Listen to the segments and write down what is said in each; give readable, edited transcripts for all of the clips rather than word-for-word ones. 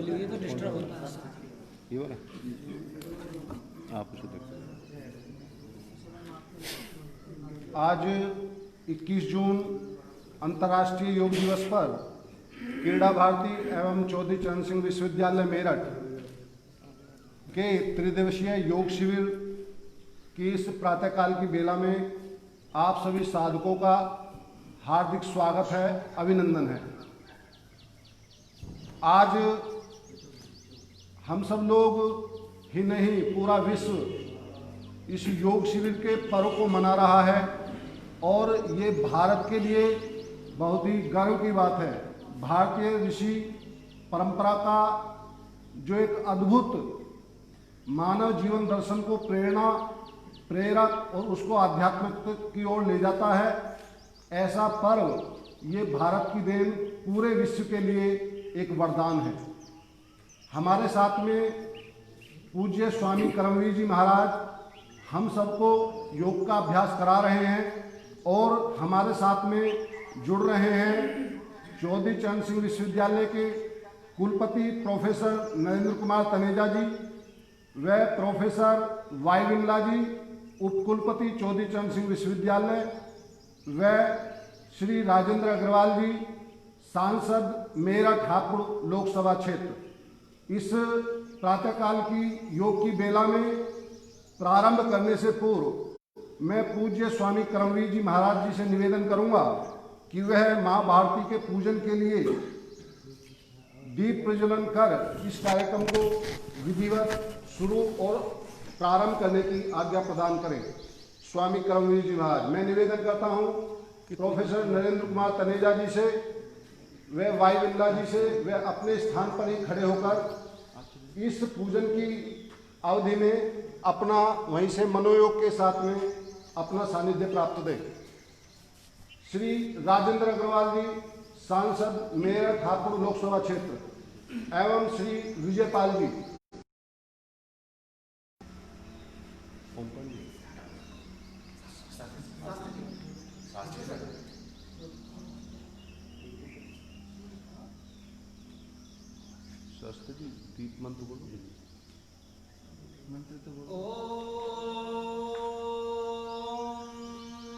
खोली हुई है तो डिस्टर्ब होता है। ये वाला आप उसे देखो। आज 21 जून अंतर्राष्ट्रीय योग दिवस पर क्रीड़ा भारती एवं चौधरी चरण सिंह विश्वविद्यालय मेरठ के त्रिदिवसीय योग शिविर की इस प्रातःकाल की बेला में आप सभी साधकों का हार्दिक स्वागत है, अभिनंदन है। आज हम सब लोग ही नहीं, पूरा विश्व इस योग शिविर के पर्व को मना रहा है और ये भारत के लिए बहुत ही गर्व की बात है। भारतीय ऋषि परंपरा का जो एक अद्भुत मानव जीवन दर्शन को प्रेरक और उसको आध्यात्मिक की ओर ले जाता है, ऐसा पर्व ये भारत की देन पूरे विश्व के लिए एक वरदान है। हमारे साथ में पूज्य स्वामी करमवीर जी महाराज हम सबको योग का अभ्यास करा रहे हैं और हमारे साथ में जुड़ रहे हैं चौधरी चरण सिंह विश्वविद्यालय के कुलपति प्रोफेसर नरेंद्र कुमार तनेजा जी व प्रोफेसर वाई विमला जी, उपकुलपति चौधरी चरण सिंह विश्वविद्यालय व श्री राजेंद्र अग्रवाल जी, सांसद मेरठ हापुड़ लोकसभा क्षेत्र। इस प्रातःकाल की योग की बेला में प्रारंभ करने से पूर्व मैं पूज्य स्वामी करमवीर जी महाराज जी से निवेदन करूंगा कि वह मां भारती के पूजन के लिए दीप प्रज्वलन कर इस कार्यक्रम को विधिवत शुरू और प्रारंभ करने की आज्ञा प्रदान करें। स्वामी करमवीर जी महाराज, मैं निवेदन करता हूं कि प्रोफेसर नरेंद्र कुमार तनेजा जी से वे वाई विमला जी से वे अपने स्थान पर ही खड़े होकर इस पूजन की अवधि में अपना वहीं से मनोयोग के साथ में अपना सानिध्य प्राप्त दें। श्री राजेंद्र अग्रवाल जी, सांसद मेरठ हापुड़ लोकसभा क्षेत्र एवं श्री विजयपाल जी। शास्त्री जी दीप मंत्र बोलो। मंत्र तो बोलो। ओम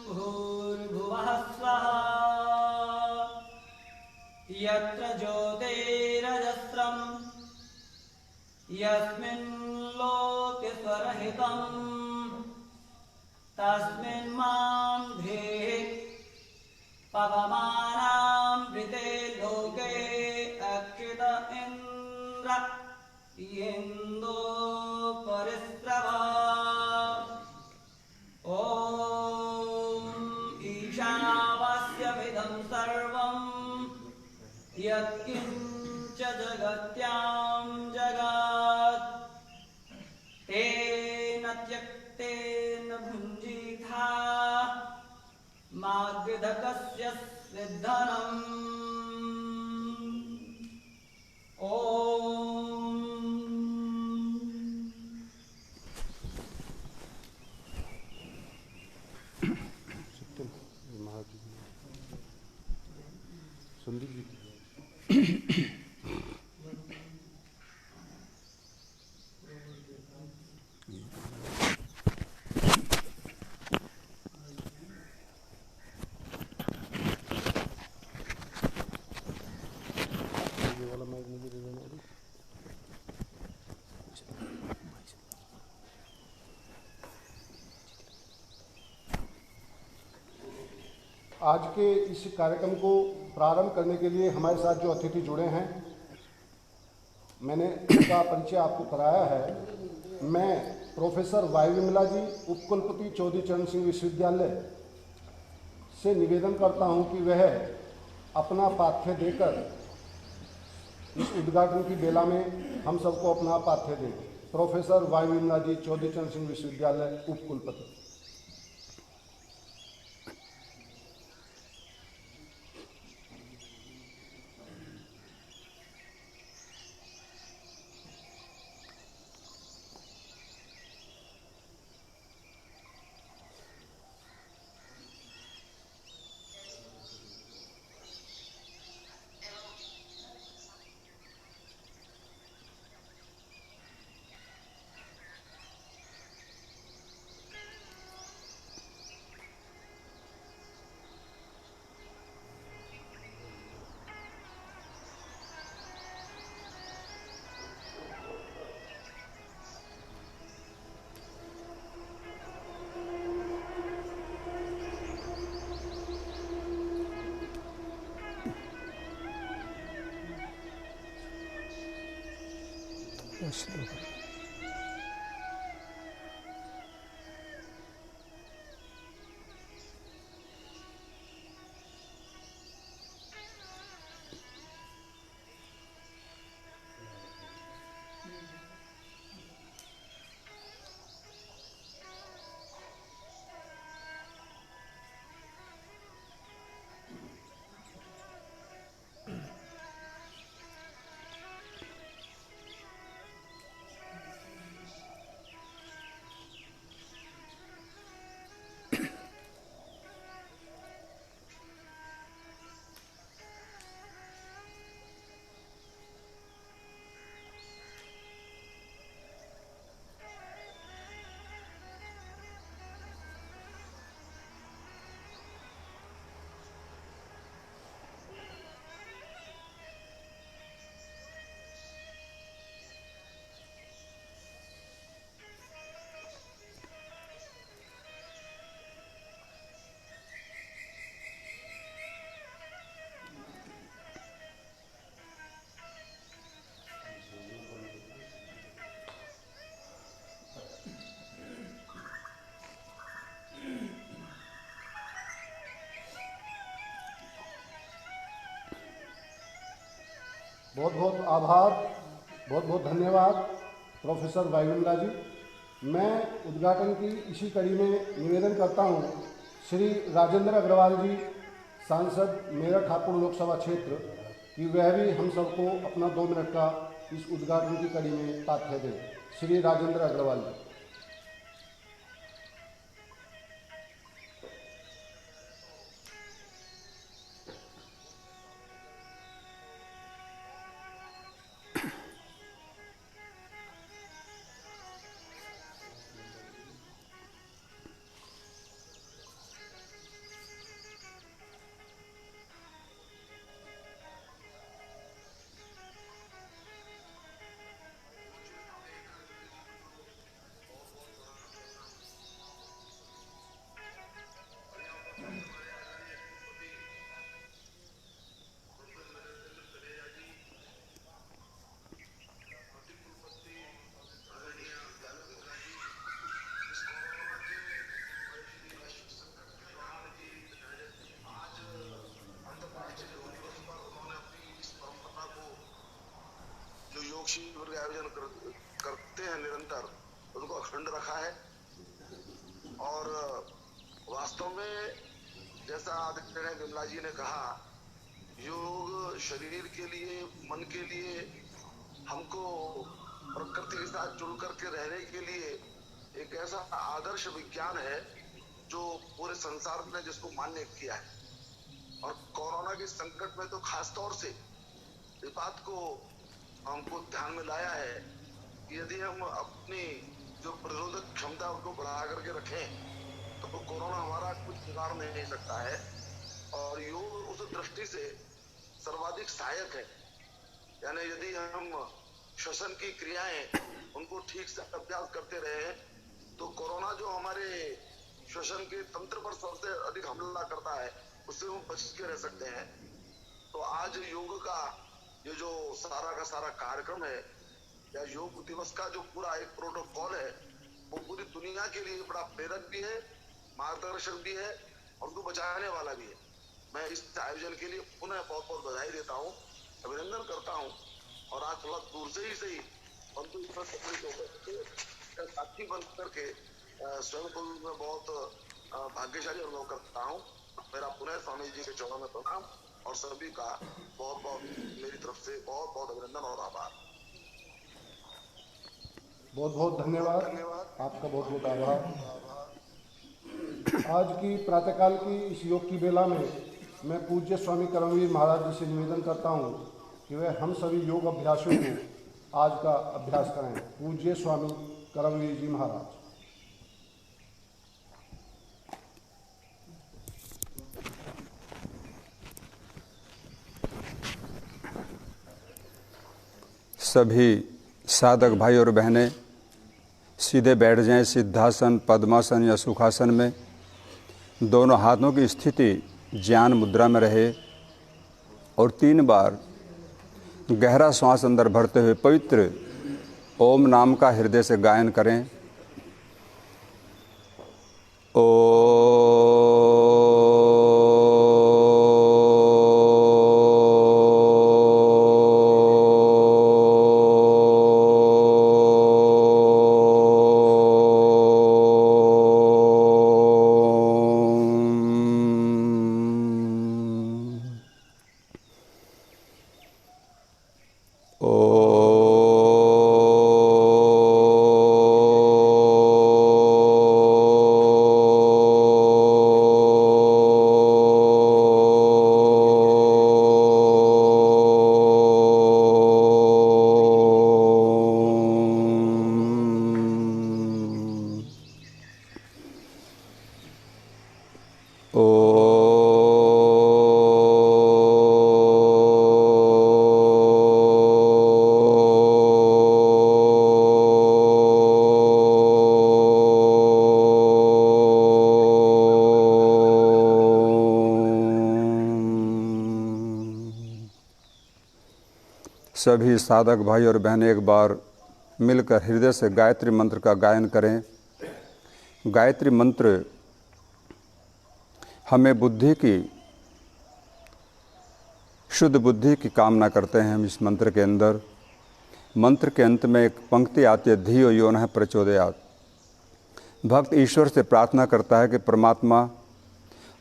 भूर्भुवः स्वः यत्र ज्योतिरजस्रं यस्मिन् लोके स्वरहितं तस्मिन् मां धेहि पवमानामृते लोके अक्षित इन्द्र येन्दो परिस्रवा। ॐ ईशावास्यमिदं सर्वं यत्किञ्च जगत्यां जगत् तेन त्यक्तेन भुञ्जीथा मागधकस्य सिद्धनम्। संदीप जी ये वाला माइक मुझे दे देना। आज के इस कार्यक्रम को प्रारंभ करने के लिए हमारे साथ जो अतिथि जुड़े हैं, मैंने उनका परिचय आपको कराया है। मैं प्रोफेसर वाई विमला जी, उपकुलपति चौधरी चरण सिंह विश्वविद्यालय से निवेदन करता हूं कि वह अपना पाथ्य देकर इस उद्घाटन की बेला में हम सबको अपना पाथ्य दें। प्रोफेसर वाई विमला जी, चौधरी चरण सिंह विश्वविद्यालय, उपकुलपति। बहुत बहुत आभार, बहुत बहुत धन्यवाद प्रोफेसर वायुमला जी। मैं उद्घाटन की इसी कड़ी में निवेदन करता हूं श्री राजेंद्र अग्रवाल जी, सांसद मेरठ हापुड़ लोकसभा क्षेत्र, कि वह भी हम सबको अपना 2 मिनट का इस उद्घाटन की कड़ी में तात्पर्य दें। श्री राजेंद्र अग्रवाल जी। शिविर का आयोजन करते हैं निरंतर, उनको अखंड रखा है। और वास्तव में जैसा आदरणीय विमला जी ने कहा, योग शरीर के लिए, मन के लिए, हमको प्रकृति के साथ जुड़ करके रहने के लिए एक ऐसा आदर्श विज्ञान है जो पूरे संसार ने जिसको मान्य किया है। और कोरोना के संकट में तो खास तौर से इस बात को हमको ध्यान में लाया है कि यदि हम अपनी जो प्रतिरोधक क्षमता उनको बढ़ा करके रखें तो कोरोना हमारा कुछ बिगाड़ नहीं सकता है। और योग उस दृष्टि से सर्वाधिक सहायक है। यानी यदि हम श्वसन की क्रियाएं उनको ठीक से अभ्यास करते रहे तो कोरोना जो हमारे श्वसन के तंत्र पर सबसे अधिक हमला करता है उससे हम बच के रह सकते हैं। तो आज योग का ये जो सारा का सारा कार्यक्रम है या योग दिवस का जो पूरा एक प्रोटोकॉल है वो पूरी दुनिया के लिए बड़ा प्रेरक भी है, मार्गदर्शक भी है और उनको बचाने वाला भी है। मैं इस आयोजन के लिए पुनः बहुत बहुत बधाई देता हूँ, अभिनंदन करता हूँ। और आज थोड़ा दूर से ही सही परंतु साथी बन करके स्वयं को मैं बहुत भाग्यशाली अनुभव करता हूँ। मेरा पुनः स्वामी जी के चरणों में प्रणाम और सभी का बहुत बहुत मेरी तरफ से बहुत बहुत अभिनंदन और आभार। बहुत बहुत धन्यवाद, आपका बहुत बहुत आभार। आज की प्रातःकाल की इस योग की बेला में मैं पूज्य स्वामी कर्मवीर महाराज जी से निवेदन करता हूँ कि वह हम सभी योग अभ्यासियों को आज का अभ्यास करें। पूज्य स्वामी कर्मवीर जी महाराज। सभी साधक भाई और बहनें सीधे बैठ जाएं, सिद्धासन, पद्मासन या सुखासन में। दोनों हाथों की स्थिति ज्ञान मुद्रा में रहे और 3 बार गहरा श्वास अंदर भरते हुए पवित्र ओम नाम का हृदय से गायन करें। सभी साधक भाई और बहनें एक बार मिलकर हृदय से गायत्री मंत्र का गायन करें। गायत्री मंत्र हमें बुद्धि की, शुद्ध बुद्धि की कामना करते हैं। हम इस मंत्र के अंदर, मंत्र के अंत में एक पंक्ति आती है, धियो यो नः प्रचोदयात्। भक्त ईश्वर से प्रार्थना करता है कि परमात्मा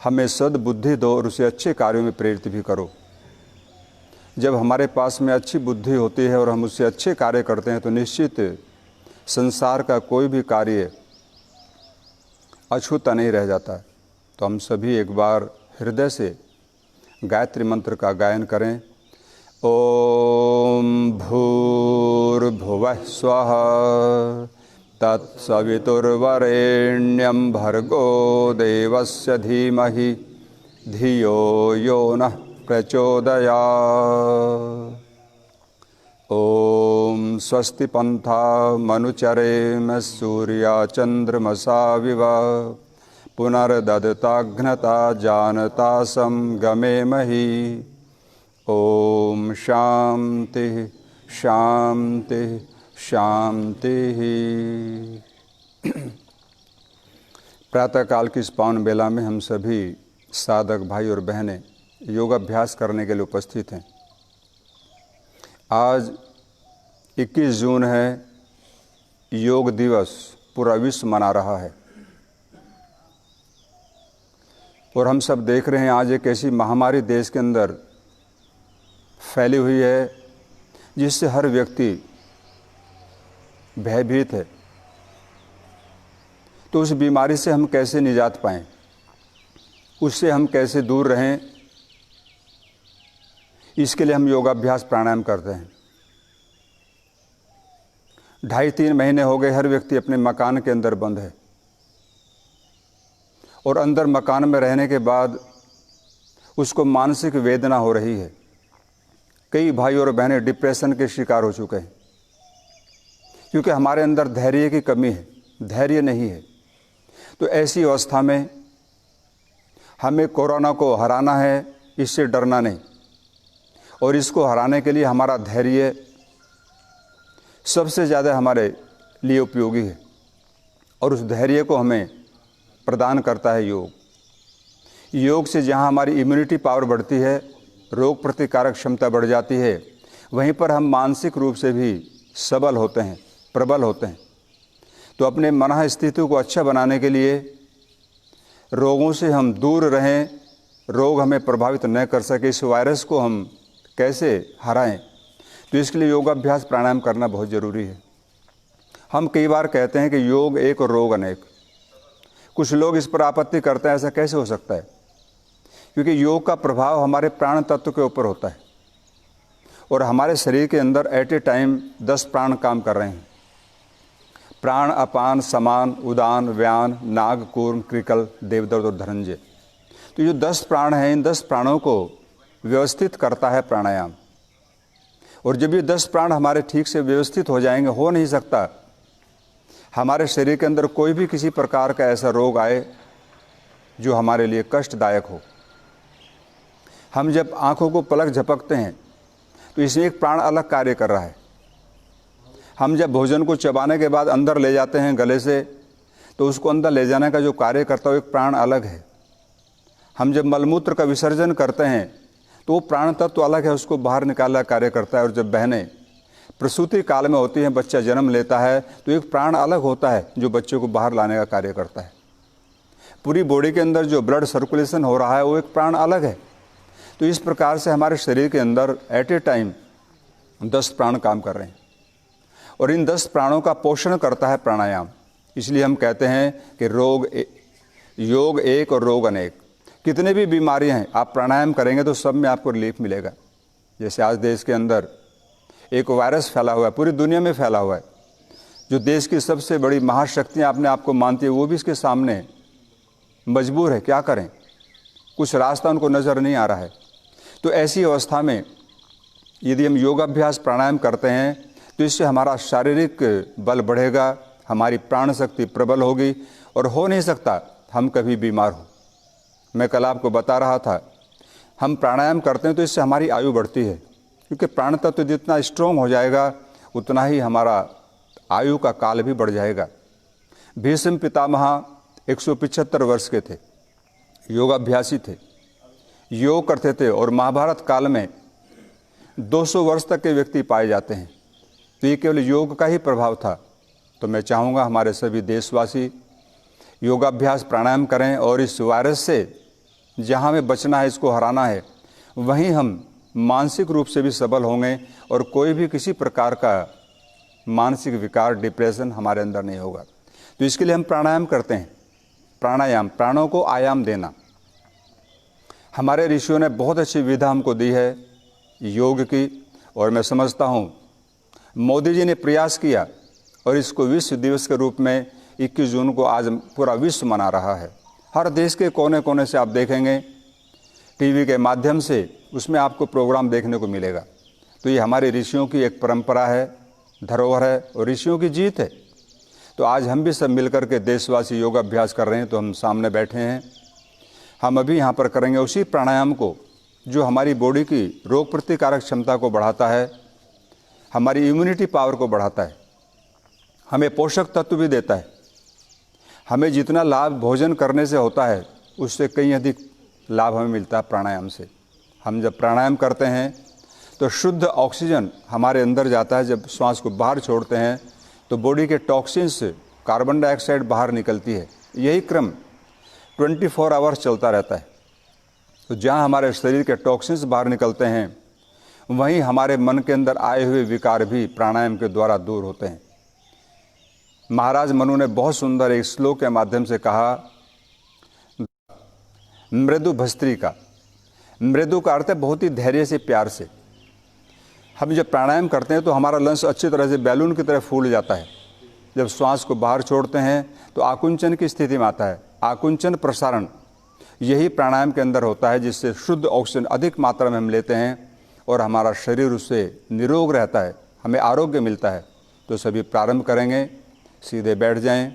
हमें सद्बुद्धि दो और उसे अच्छे कार्यों में प्रेरित भी करो। जब हमारे पास में अच्छी बुद्धि होती है और हम उससे अच्छे कार्य करते हैं तो निश्चित संसार का कोई भी कार्य अछूता नहीं रह जाता है। तो हम सभी एक बार हृदय से गायत्री मंत्र का गायन करें। ओम भूर्भुवः स्वः तत्सवितुर्वरेण्यं भर्गो देवस्य धीमहि धियो यो नः प्रचोदयात्। ओम स्वस्ति पंथा मनुचरेम सूर्या चंद्रमसा विव पुनर्ददताघ्नता जानता संगमेमहि। ओम शांति शांति शांति। प्रातःकाल की इस पावन बेला में हम सभी साधक भाई और बहनें योगाभ्यास करने के लिए उपस्थित हैं। आज 21 जून है, योग दिवस पूरा विश्व मना रहा है। और हम सब देख रहे हैं आज एक ऐसी महामारी देश के अंदर फैली हुई है जिससे हर व्यक्ति भयभीत है। तो उस बीमारी से हम कैसे निजात पाएं, उससे हम कैसे दूर रहें, इसके लिए हम योगाभ्यास प्राणायाम करते हैं। 2.5-3 महीने हो गए हर व्यक्ति अपने मकान के अंदर बंद है और अंदर मकान में रहने के बाद उसको मानसिक वेदना हो रही है। कई भाई और बहनें डिप्रेशन के शिकार हो चुके हैं क्योंकि हमारे अंदर धैर्य की कमी है, धैर्य नहीं है। तो ऐसी अवस्था में हमें कोरोना को हराना है, इससे डरना नहीं। और इसको हराने के लिए हमारा धैर्य सबसे ज़्यादा हमारे लिए उपयोगी है और उस धैर्य को हमें प्रदान करता है योग। योग से जहाँ हमारी इम्यूनिटी पावर बढ़ती है, रोग प्रतिकारक क्षमता बढ़ जाती है, वहीं पर हम मानसिक रूप से भी सबल होते हैं, प्रबल होते हैं। तो अपने मन स्थिति को अच्छा बनाने के लिए रोगों से हम दूर रहें, रोग हमें प्रभावित न कर सके, इस वायरस को हम कैसे हराएं, तो इसके लिए योगाभ्यास प्राणायाम करना बहुत ज़रूरी है। हम कई बार कहते हैं कि योग एक और रोग अनेक। कुछ लोग इस पर आपत्ति करते हैं, ऐसा कैसे हो सकता है? क्योंकि योग का प्रभाव हमारे प्राण तत्व के ऊपर होता है और हमारे शरीर के अंदर एट ए टाइम 10 प्राण काम कर रहे हैं। प्राण, अपान, समान, उदान, व्यान, नाग, कूर्म, कृकल, देवदत्त और धनंजय। तो जो 10 प्राण हैं, इन 10 प्राणों को व्यवस्थित करता है प्राणायाम। और जब ये 10 प्राण हमारे ठीक से व्यवस्थित हो जाएंगे, हो नहीं सकता हमारे शरीर के अंदर कोई भी किसी प्रकार का ऐसा रोग आए जो हमारे लिए कष्टदायक हो। हम जब आँखों को पलक झपकते हैं तो इसमें एक प्राण अलग कार्य कर रहा है। हम जब भोजन को चबाने के बाद अंदर ले जाते हैं गले से, तो उसको अंदर ले जाने का जो कार्य करता है वो एक प्राण अलग है। हम जब मलमूत्र का विसर्जन करते हैं तो वो प्राण तत्व अलग है, उसको बाहर निकालने का कार्य करता है। और जब बहनें प्रसूति काल में होती हैं, बच्चा जन्म लेता है, तो एक प्राण अलग होता है जो बच्चे को बाहर लाने का कार्य करता है। पूरी बॉडी के अंदर जो ब्लड सर्कुलेशन हो रहा है वो एक प्राण अलग है। तो इस प्रकार से हमारे शरीर के अंदर एट ए टाइम 10 प्राण काम कर रहे हैं और इन 10 प्राणों का पोषण करता है प्राणायाम। इसलिए हम कहते हैं कि योग एक और रोग अनेक। कितने भी बीमारियां हैं, आप प्राणायाम करेंगे तो सब में आपको रिलीफ मिलेगा। जैसे आज देश के अंदर एक वायरस फैला हुआ है, पूरी दुनिया में फैला हुआ है, जो देश की सबसे बड़ी महाशक्तियाँ अपने आप को मानती है, वो भी इसके सामने मजबूर है। क्या करें, कुछ रास्ता उनको नज़र नहीं आ रहा है। तो ऐसी अवस्था में यदि हम योगाभ्यास प्राणायाम करते हैं तो इससे हमारा शारीरिक बल बढ़ेगा, हमारी प्राण शक्ति प्रबल होगी और हो नहीं सकता हम कभी बीमार हो। मैं कल आपको बता रहा था, हम प्राणायाम करते हैं तो इससे हमारी आयु बढ़ती है, क्योंकि प्राण तत्व जितना स्ट्रोंग हो जाएगा उतना ही हमारा आयु का काल भी बढ़ जाएगा। भीष्म पितामह 175 वर्ष के थे, योगाभ्यासी थे, योग करते थे और महाभारत काल में 200 वर्ष तक के व्यक्ति पाए जाते हैं। तो ये केवल योग का ही प्रभाव था। तो मैं चाहूँगा हमारे सभी देशवासी योगाभ्यास प्राणायाम करें और इस वायरस से जहाँ हमें बचना है, इसको हराना है, वहीं हम मानसिक रूप से भी सबल होंगे और कोई भी किसी प्रकार का मानसिक विकार, डिप्रेशन हमारे अंदर नहीं होगा। तो इसके लिए हम प्राणायाम करते हैं। प्राणायाम, प्राणों को आयाम देना। हमारे ऋषियों ने बहुत अच्छी विधा हमको दी है योग की, और मैं समझता हूँ मोदी जी ने प्रयास किया और इसको विश्व दिवस के रूप में 21 जून को आज पूरा विश्व मना रहा है। हर देश के कोने कोने से आप देखेंगे टीवी के माध्यम से, उसमें आपको प्रोग्राम देखने को मिलेगा। तो ये हमारे ऋषियों की एक परंपरा है, धरोहर है और ऋषियों की जीत है। तो आज हम भी सब मिलकर के देशवासी योगाभ्यास कर रहे हैं। तो हम सामने बैठे हैं, हम अभी यहाँ पर करेंगे उसी प्राणायाम को जो हमारी बॉडी की रोग प्रतिकारक क्षमता को बढ़ाता है, हमारी इम्यूनिटी पावर को बढ़ाता है, हमें पोषक तत्व भी देता है। हमें जितना लाभ भोजन करने से होता है उससे कहीं अधिक लाभ हमें मिलता है प्राणायाम से। हम जब प्राणायाम करते हैं तो शुद्ध ऑक्सीजन हमारे अंदर जाता है। जब श्वास को बाहर छोड़ते हैं तो बॉडी के टॉक्सिन्स, कार्बन डाइऑक्साइड बाहर निकलती है। यही क्रम 24 आवर्स चलता रहता है। तो जहाँ हमारे शरीर के टॉक्सिन्स बाहर निकलते हैं, वहीं हमारे मन के अंदर आए हुए विकार भी प्राणायाम के द्वारा दूर होते हैं। महाराज मनु ने बहुत सुंदर एक श्लोक के माध्यम से कहा, मृदु भस्त्रिका। मृदु का अर्थ है बहुत ही धैर्य से, प्यार से। हम जब प्राणायाम करते हैं तो हमारा लंग्स अच्छी तरह से बैलून की तरह फूल जाता है। जब श्वास को बाहर छोड़ते हैं तो आकुंचन की स्थिति में आता है। आकुंचन प्रसारण यही प्राणायाम के अंदर होता है, जिससे शुद्ध ऑक्सीजन अधिक मात्रा में हम लेते हैं और हमारा शरीर उससे निरोग रहता है, हमें आरोग्य मिलता है। तो सभी प्रारंभ करेंगे, सीधे बैठ जाएं।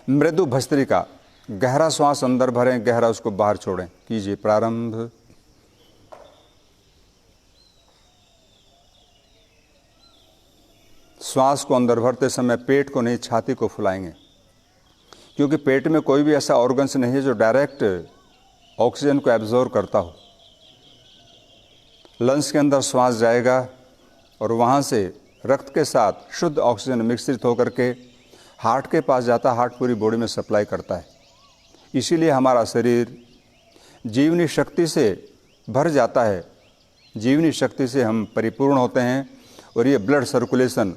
मृदु भस्त्रिका, गहरा श्वास अंदर भरें, गहरा उसको बाहर छोड़ें। कीजिए प्रारंभ। श्वास को अंदर भरते समय पेट को नहीं, छाती को फुलाएंगे, क्योंकि पेट में कोई भी ऐसा ऑर्गन्स नहीं है जो डायरेक्ट ऑक्सीजन को एब्जॉर्ब करता हो। लंग्स के अंदर श्वास जाएगा और वहाँ से रक्त के साथ शुद्ध ऑक्सीजन मिश्रित होकर के हार्ट के पास जाता है। हार्ट पूरी बॉडी में सप्लाई करता है। इसीलिए हमारा शरीर जीवनी शक्ति से भर जाता है, जीवनी शक्ति से हम परिपूर्ण होते हैं और ये ब्लड सर्कुलेशन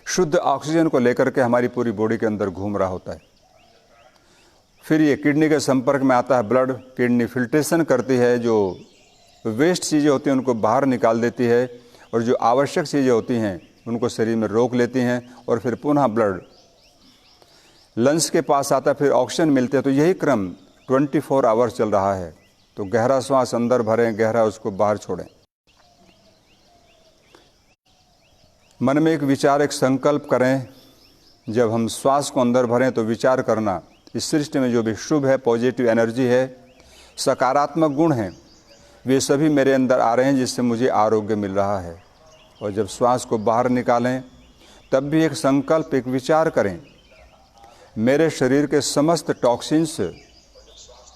शुद्ध ऑक्सीजन को लेकर के हमारी पूरी बॉडी के अंदर घूम रहा होता है। फिर ये किडनी के संपर्क में आता है ब्लड, किडनी फिल्ट्रेशन करती है, जो वेस्ट चीज़ें होती हैं उनको बाहर निकाल देती है और जो आवश्यक चीज़ें होती हैं उनको शरीर में रोक लेती हैं और फिर पुनः ब्लड लंग्स के पास आता है, फिर ऑक्सीजन मिलते हैं। तो यही क्रम 24 आवर्स चल रहा है। तो गहरा श्वास अंदर भरें, गहरा उसको बाहर छोड़ें। मन में एक विचार, एक संकल्प करें। जब हम श्वास को अंदर भरें तो विचार करना, इस सृष्टि में जो भी शुभ है, पॉजिटिव एनर्जी है, सकारात्मक गुण हैं, वे सभी मेरे अंदर आ रहे हैं, जिससे मुझे आरोग्य मिल रहा है। और जब श्वास को बाहर निकालें तब भी एक संकल्प, एक विचार करें, मेरे शरीर के समस्त टॉक्सिन्स,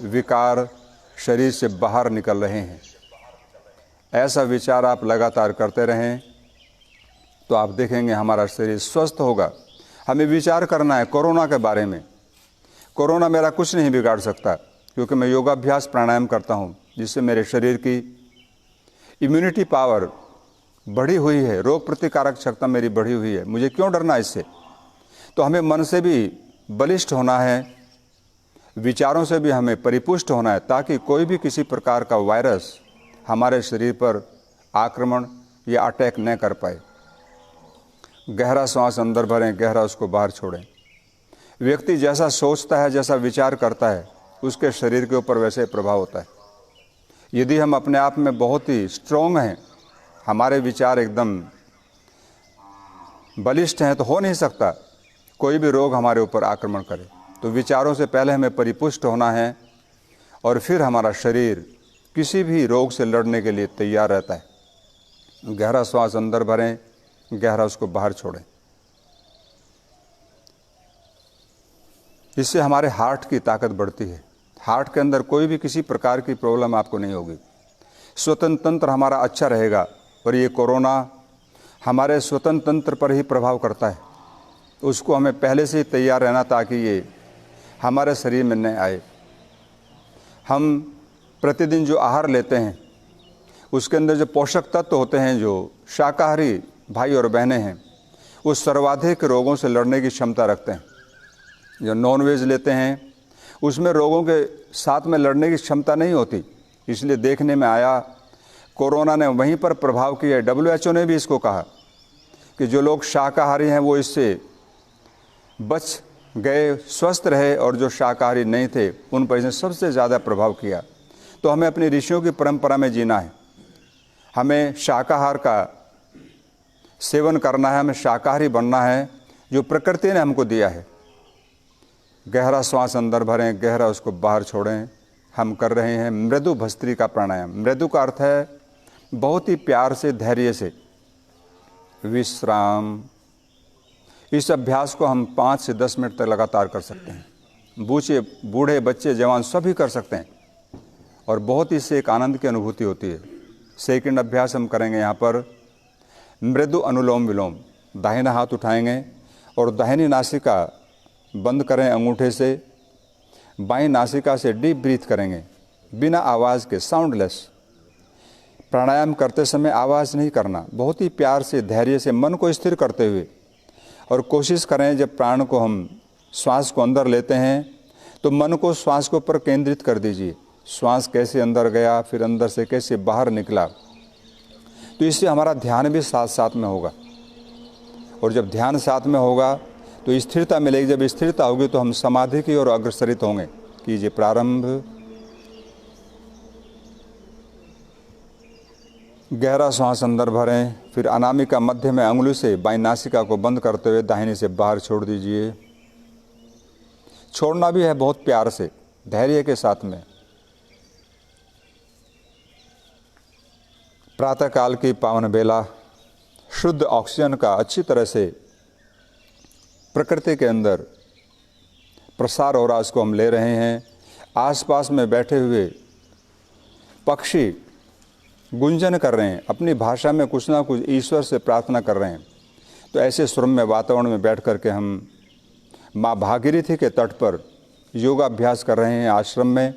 विकार शरीर से बाहर निकल रहे हैं। ऐसा विचार आप लगातार करते रहें तो आप देखेंगे हमारा शरीर स्वस्थ होगा। हमें विचार करना है कोरोना के बारे में। कोरोना मेरा कुछ नहीं बिगाड़ सकता, क्योंकि मैं योगाभ्यास प्राणायाम करता हूँ, जिससे मेरे शरीर की इम्यूनिटी पावर बढ़ी हुई है, रोग प्रतिकारक क्षमता मेरी बढ़ी हुई है। मुझे क्यों डरना इससे? तो हमें मन से भी बलिष्ठ होना है, विचारों से भी हमें परिपुष्ट होना है, ताकि कोई भी किसी प्रकार का वायरस हमारे शरीर पर आक्रमण या अटैक न कर पाए। गहरा सांस अंदर भरें, गहरा उसको बाहर छोड़ें। व्यक्ति जैसा सोचता है, जैसा विचार करता है, उसके शरीर के ऊपर वैसे प्रभाव होता है। यदि हम अपने आप में बहुत ही स्ट्रोंग हैं, हमारे विचार एकदम बलिष्ठ हैं, तो हो नहीं सकता कोई भी रोग हमारे ऊपर आक्रमण करे। तो विचारों से पहले हमें परिपुष्ट होना है और फिर हमारा शरीर किसी भी रोग से लड़ने के लिए तैयार रहता है। गहरा श्वास अंदर भरें, गहरा उसको बाहर छोड़ें। इससे हमारे हार्ट की ताकत बढ़ती है। हार्ट के अंदर कोई भी किसी प्रकार की प्रॉब्लम आपको नहीं होगी। श्वसन तंत्र हमारा अच्छा रहेगा। और ये कोरोना हमारे श्वसन तंत्र पर ही प्रभाव करता है, उसको हमें पहले से ही तैयार रहना, ताकि ये हमारे शरीर में न आए। हम प्रतिदिन जो आहार लेते हैं उसके अंदर जो पोषक तत्व होते हैं, जो शाकाहारी भाई और बहनें हैं, वो सर्वाधिक रोगों से लड़ने की क्षमता रखते हैं। जो नॉनवेज लेते हैं उसमें रोगों के साथ में लड़ने की क्षमता नहीं होती। इसलिए देखने में आया कोरोना ने वहीं पर प्रभाव किया है। WHO ने भी इसको कहा कि जो लोग शाकाहारी हैं वो इससे बच गए, स्वस्थ रहे, और जो शाकाहारी नहीं थे उन पर इसने सबसे ज़्यादा प्रभाव किया। तो हमें अपनी ऋषियों की परंपरा में जीना है। हमें शाकाहार का सेवन करना है, हमें शाकाहारी बनना है, जो प्रकृति ने हमको दिया है। गहरा श्वास अंदर भरें, गहरा उसको बाहर छोड़ें। हम कर रहे हैं मृदु भस्त्रिका प्राणायाम। मृदु का अर्थ है बहुत ही प्यार से, धैर्य से विश्राम। इस अभ्यास को हम 5 से 10 मिनट तक लगातार कर सकते हैं। बूढ़े बच्चे जवान सभी कर सकते हैं, और बहुत ही इससे एक आनंद की अनुभूति होती है। सेकंड अभ्यास हम करेंगे यहाँ पर मृदु अनुलोम विलोम। दाहिना हाथ उठाएंगे और दाहिनी नासिका बंद करें अंगूठे से, बाईं नासिका से डीप ब्रीथ करेंगे बिना आवाज़ के, साउंडलेस। प्राणायाम करते समय आवाज़ नहीं करना, बहुत ही प्यार से, धैर्य से, मन को स्थिर करते हुए। और कोशिश करें जब प्राण को हम श्वास को अंदर लेते हैं तो मन को श्वास के ऊपर केंद्रित कर दीजिए। श्वास कैसे अंदर गया, फिर अंदर से कैसे बाहर निकला। तो इससे हमारा ध्यान भी साथ साथ में होगा, और जब ध्यान साथ में होगा तो स्थिरता मिलेगी। जब स्थिरता होगी तो हम समाधि की ओर अग्रसरित होंगे। कीजिए प्रारंभ। गहरा श्वास अंदर भरें, फिर अनामिका मध्य में अंगुली से बाईं नासिका को बंद करते हुए दाहिनी से बाहर छोड़ दीजिए। छोड़ना भी है बहुत प्यार से, धैर्य के साथ में। प्रातःकाल की पावन बेला, शुद्ध ऑक्सीजन का अच्छी तरह से प्रकृति के अंदर प्रसार हो रहा, इसको हम ले रहे हैं। आसपास में बैठे हुए पक्षी गुंजन कर रहे हैं, अपनी भाषा में कुछ ना कुछ ईश्वर से प्रार्थना कर रहे हैं। तो ऐसे सुरम्य वातावरण में बैठ कर के हम माँ भागीरथी के तट पर योगाभ्यास कर रहे हैं आश्रम में।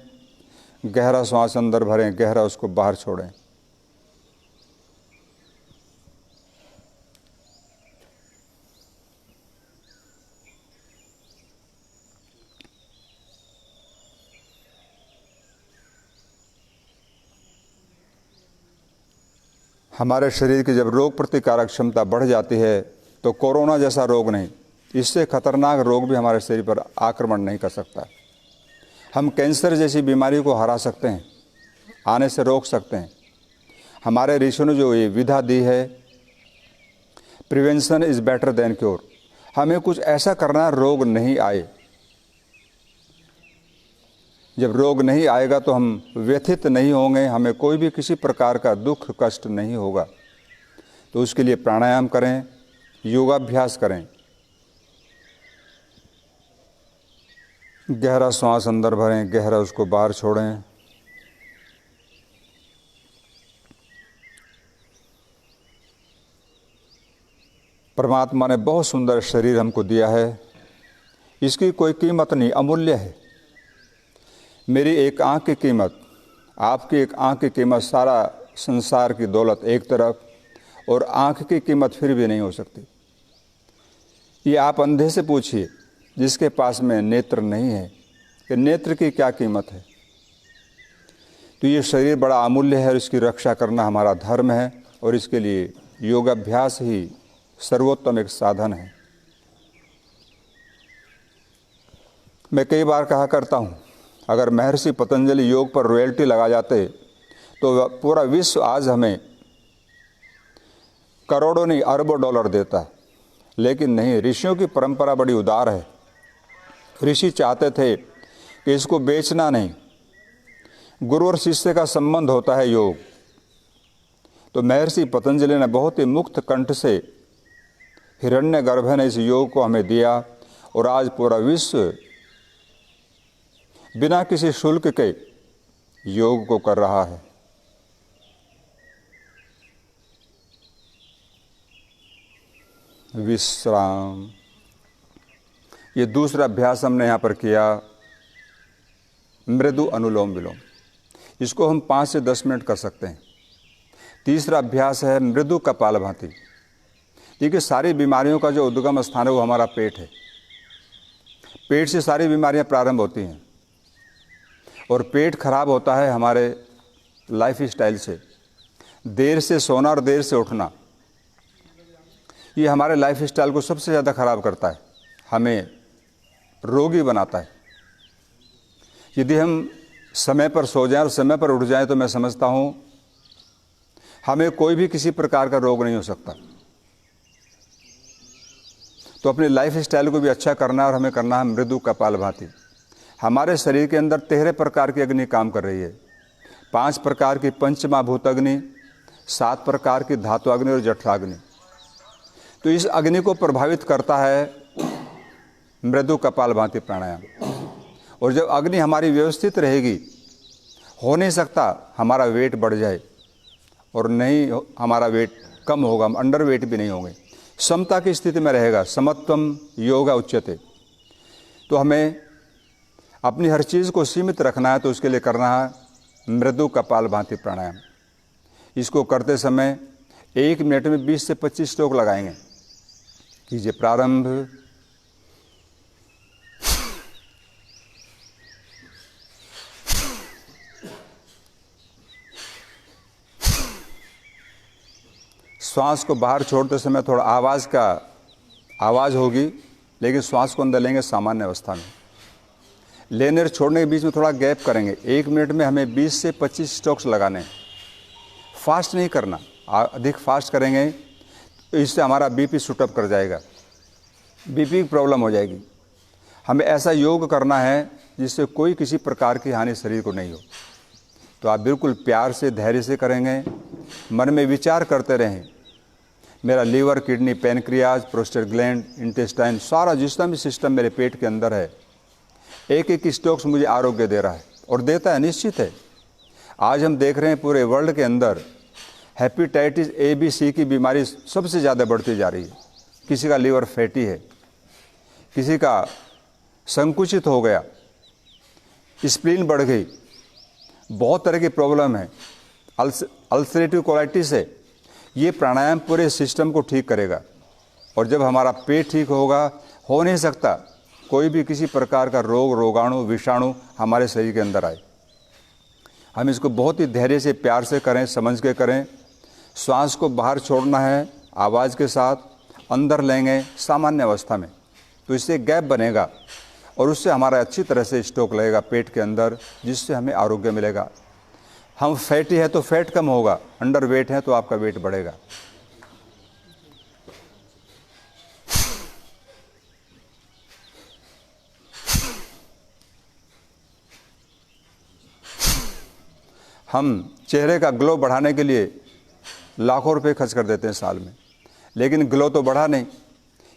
गहरा श्वास अंदर भरें, गहरा उसको बाहर छोड़ें। हमारे शरीर की जब रोग प्रतिकारक क्षमता बढ़ जाती है तो कोरोना जैसा रोग नहीं, इससे खतरनाक रोग भी हमारे शरीर पर आक्रमण नहीं कर सकता। हम कैंसर जैसी बीमारी को हरा सकते हैं, आने से रोक सकते हैं। हमारे ऋषियों ने जो ये विधा दी है, prevention is better than cure. हमें कुछ ऐसा करना है रोग नहीं आए। जब रोग नहीं आएगा तो हम व्यथित नहीं होंगे, हमें कोई भी किसी प्रकार का दुख कष्ट नहीं होगा। तो उसके लिए प्राणायाम करें, योगाभ्यास करें। गहरा श्वास अंदर भरें, गहरा उसको बाहर छोड़ें। परमात्मा ने बहुत सुंदर शरीर हमको दिया है, इसकी कोई कीमत नहीं, अमूल्य है। मेरी एक आँख की कीमत, आपकी एक आँख की कीमत, सारा संसार की दौलत एक तरफ, और आँख की कीमत फिर भी नहीं हो सकती। ये आप अंधे से पूछिए जिसके पास में नेत्र नहीं है कि नेत्र की क्या कीमत है। तो ये शरीर बड़ा अमूल्य है और इसकी रक्षा करना हमारा धर्म है, और इसके लिए योगाभ्यास ही सर्वोत्तम एक साधन है। मैं कई बार कहा करता हूँ, अगर महर्षि पतंजलि योग पर रॉयल्टी लगा जाते तो पूरा विश्व आज हमें करोड़ों नहीं अरबों डॉलर देता। लेकिन नहीं, ऋषियों की परंपरा बड़ी उदार है। ऋषि चाहते थे कि इसको बेचना नहीं, गुरु और शिष्य का संबंध होता है योग। तो महर्षि पतंजलि ने बहुत ही मुक्त कंठ से, हिरण्यगर्भ ने इस योग को हमें दिया, और आज पूरा विश्व बिना किसी शुल्क के योग को कर रहा है। विश्राम, ये दूसरा अभ्यास हमने यहाँ पर किया, मृदु अनुलोम विलोम। इसको हम 5 से 10 मिनट कर सकते हैं। तीसरा अभ्यास है मृदु कपालभाति। देखिए, सारी बीमारियों का जो उद्गम स्थान है वो हमारा पेट है। पेट से सारी बीमारियां प्रारंभ होती हैं, और पेट खराब होता है हमारे लाइफ स्टाइल से। देर से सोना और देर से उठना, ये हमारे लाइफ स्टाइल को सबसे ज़्यादा ख़राब करता है, हमें रोगी बनाता है। यदि हम समय पर सो जाएं और समय पर उठ जाएं तो मैं समझता हूँ हमें कोई भी किसी प्रकार का रोग नहीं हो सकता। तो अपनी लाइफ स्टाइल को भी अच्छा करना है, और हमें करना है मृदु कपालभाति। हमारे शरीर के अंदर 13 प्रकार की अग्नि काम कर रही है। 5 प्रकार की पंचमहाभूत अग्नि, 7 प्रकार की धातु अग्नि और जठराग्नि। तो इस अग्नि को प्रभावित करता है मृदु कपालभाति प्राणायाम। और जब अग्नि हमारी व्यवस्थित रहेगी, हो नहीं सकता हमारा वेट बढ़ जाए, और नहीं हमारा वेट कम होगा, हम अंडर वेट भी नहीं होंगे, समता की स्थिति में रहेगा। समत्वम योगा उच्यते। तो हमें अपनी हर चीज़ को सीमित रखना है, तो उसके लिए करना है मृदु कपालभाति प्राणायाम। इसको करते समय 1 मिनट में 20 से 25 स्ट्रोक लगाएंगे। कीजिए प्रारंभ। श्वास को बाहर छोड़ते समय थोड़ा आवाज़ होगी, लेकिन श्वास को अंदर लेंगे सामान्य अवस्था में। लेने और छोड़ने के बीच में थोड़ा गैप करेंगे। 1 मिनट में हमें 20 से 25 स्ट्रोक्स लगाने हैं। फास्ट नहीं करना, अधिक फास्ट करेंगे तो इससे हमारा बीपी शूटअप कर जाएगा, बीपी की प्रॉब्लम हो जाएगी। हमें ऐसा योग करना है जिससे कोई किसी प्रकार की हानि शरीर को नहीं हो। तो आप बिल्कुल प्यार से, धैर्य से करेंगे। मन में विचार करते रहें, मेरा liver, kidney, pancreas, prostate gland, intestine, सारा जितना भी सिस्टम मेरे पेट के अंदर है, एक एक स्ट्रोक्स मुझे आरोग्य दे रहा है, और देता है, निश्चित है। आज हम देख रहे हैं पूरे वर्ल्ड के अंदर हेपेटाइटिस A, B, C की बीमारी सबसे ज़्यादा बढ़ती जा रही है। किसी का लीवर फैटी है, किसी का संकुचित हो गया, स्प्लीन बढ़ गई, बहुत तरह की प्रॉब्लम है, अल्सरेटिव कोलाइटिस है। ये प्राणायाम पूरे सिस्टम को ठीक करेगा। और जब हमारा पेट ठीक होगा, हो नहीं सकता कोई भी किसी प्रकार का रोग, रोगाणु, विषाणु हमारे शरीर के अंदर आए। हम इसको बहुत ही धैर्य से, प्यार से करें, समझ के करें। श्वास को बाहर छोड़ना है आवाज़ के साथ, अंदर लेंगे सामान्य अवस्था में, तो इससे गैप बनेगा और उससे हमारा अच्छी तरह से स्ट्रोक लगेगा पेट के अंदर, जिससे हमें आरोग्य मिलेगा। हम फैटी है तो फैट कम होगा, अंडर वेट है तो आपका वेट बढ़ेगा। हम चेहरे का ग्लो बढ़ाने के लिए लाखों रुपए खर्च कर देते हैं साल में, लेकिन ग्लो तो बढ़ा नहीं,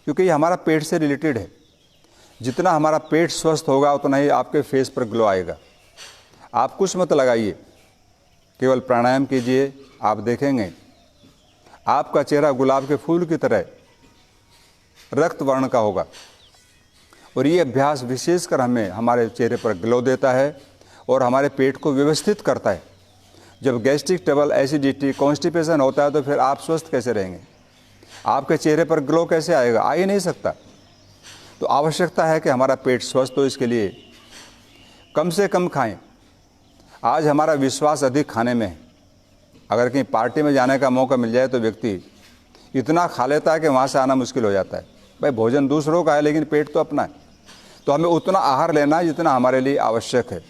क्योंकि ये हमारा पेट से रिलेटेड है। जितना हमारा पेट स्वस्थ होगा उतना ही आपके फेस पर ग्लो आएगा। आप कुछ मत लगाइए, केवल प्राणायाम कीजिए, आप देखेंगे आपका चेहरा गुलाब के फूल की तरह रक्त वर्ण का होगा। और ये अभ्यास विशेषकर हमें हमारे चेहरे पर ग्लो देता है और हमारे पेट को व्यवस्थित करता है। जब गैस्ट्रिक ट्रबल, एसिडिटी, कॉन्स्टिपेशन होता है तो फिर आप स्वस्थ कैसे रहेंगे? आपके चेहरे पर ग्लो कैसे आएगा? आ ही नहीं सकता। तो आवश्यकता है कि हमारा पेट स्वस्थ हो। इसके लिए कम से कम खाएं। आज हमारा विश्वास अधिक खाने में है। अगर कहीं पार्टी में जाने का मौका मिल जाए तो व्यक्ति इतना खा लेता है कि वहाँ से आना मुश्किल हो जाता है। भाई भोजन दूसरों का है लेकिन पेट तो अपना है। तो हमें उतना आहार लेना है जितना हमारे लिए आवश्यक है।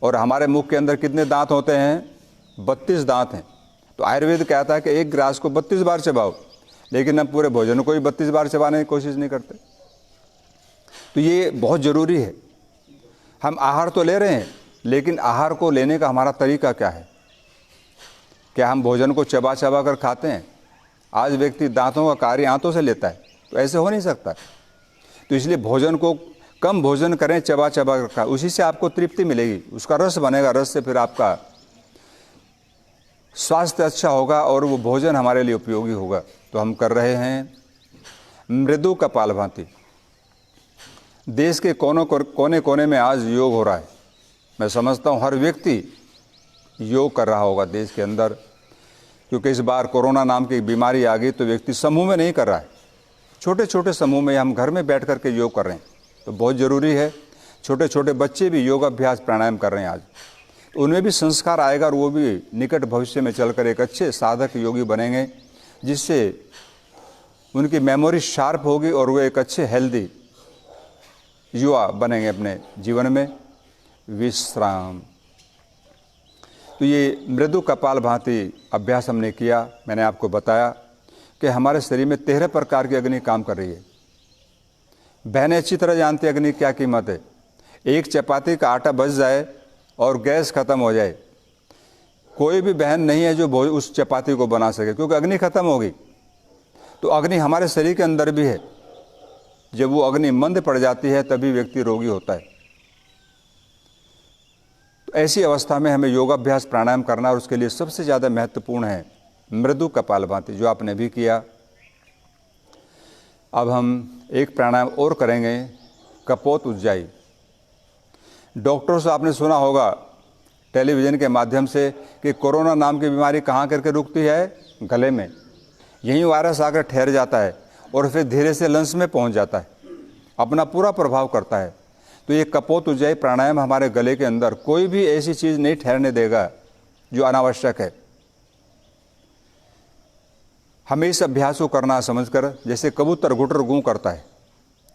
और हमारे मुख के अंदर कितने दांत होते हैं? 32 दांत हैं। तो आयुर्वेद कहता है कि एक ग्रास को 32 बार चबाओ, लेकिन हम पूरे भोजन को ही 32 बार चबाने की कोशिश नहीं करते। तो ये बहुत ज़रूरी है। हम आहार तो ले रहे हैं, लेकिन आहार को लेने का हमारा तरीका क्या है? क्या हम भोजन को चबा चबा कर खाते हैं? आज व्यक्ति दांतों का कार्य आंतों से लेता है, तो ऐसे हो नहीं सकता। तो इसलिए भोजन को कम भोजन करें, चबा चबा कर खाएं, उसी से आपको तृप्ति मिलेगी, उसका रस बनेगा, रस से फिर आपका स्वास्थ्य अच्छा होगा और वो भोजन हमारे लिए उपयोगी होगा। तो हम कर रहे हैं मृदु कपालभाति। देश के कोने कोने में आज योग हो रहा है। मैं समझता हूँ हर व्यक्ति योग कर रहा होगा देश के अंदर, क्योंकि इस बार कोरोना नाम की बीमारी आ गई तो व्यक्ति समूह में नहीं कर रहा है, छोटे छोटे समूह में हम घर में बैठ कर के योग कर रहे हैं। तो बहुत ज़रूरी है। छोटे छोटे बच्चे भी योग अभ्यास प्राणायाम कर रहे हैं आज, तो उनमें भी संस्कार आएगा और वो भी निकट भविष्य में चलकर एक अच्छे साधक योगी बनेंगे, जिससे उनकी मेमोरी शार्प होगी और वो एक अच्छे हेल्दी युवा बनेंगे अपने जीवन में। विश्राम। तो ये मृदु कपालभाति अभ्यास हमने किया। मैंने आपको बताया कि हमारे शरीर में 13 प्रकार की अग्नि काम कर रही है। बहनें अच्छी तरह जानती है अग्नि क्या कीमत है। एक चपाती का आटा बच जाए और गैस खत्म हो जाए, कोई भी बहन नहीं है जो उस चपाती को बना सके, क्योंकि अग्नि खत्म होगी। तो अग्नि हमारे शरीर के अंदर भी है। जब वो अग्नि मंद पड़ जाती है तभी व्यक्ति रोगी होता है। तो ऐसी अवस्था में हमें योगाभ्यास प्राणायाम करना, और उसके लिए सबसे ज़्यादा महत्वपूर्ण है मृदु कपालभाति, जो आपने भी किया। अब हम एक प्राणायाम और करेंगे, कपोत उज्जाई। डॉक्टरों से आपने सुना होगा टेलीविज़न के माध्यम से कि कोरोना नाम की बीमारी कहाँ करके रुकती है? गले में। यहीं वायरस आकर ठहर जाता है और फिर धीरे से लंग्स में पहुंच जाता है, अपना पूरा प्रभाव करता है। तो ये कपोत उज्जाई प्राणायाम हमारे गले के अंदर कोई भी ऐसी चीज़ नहीं ठहरने देगा जो अनावश्यक है। हमें इस अभ्यास को करना समझकर, जैसे कबूतर गुटर गूं करता है,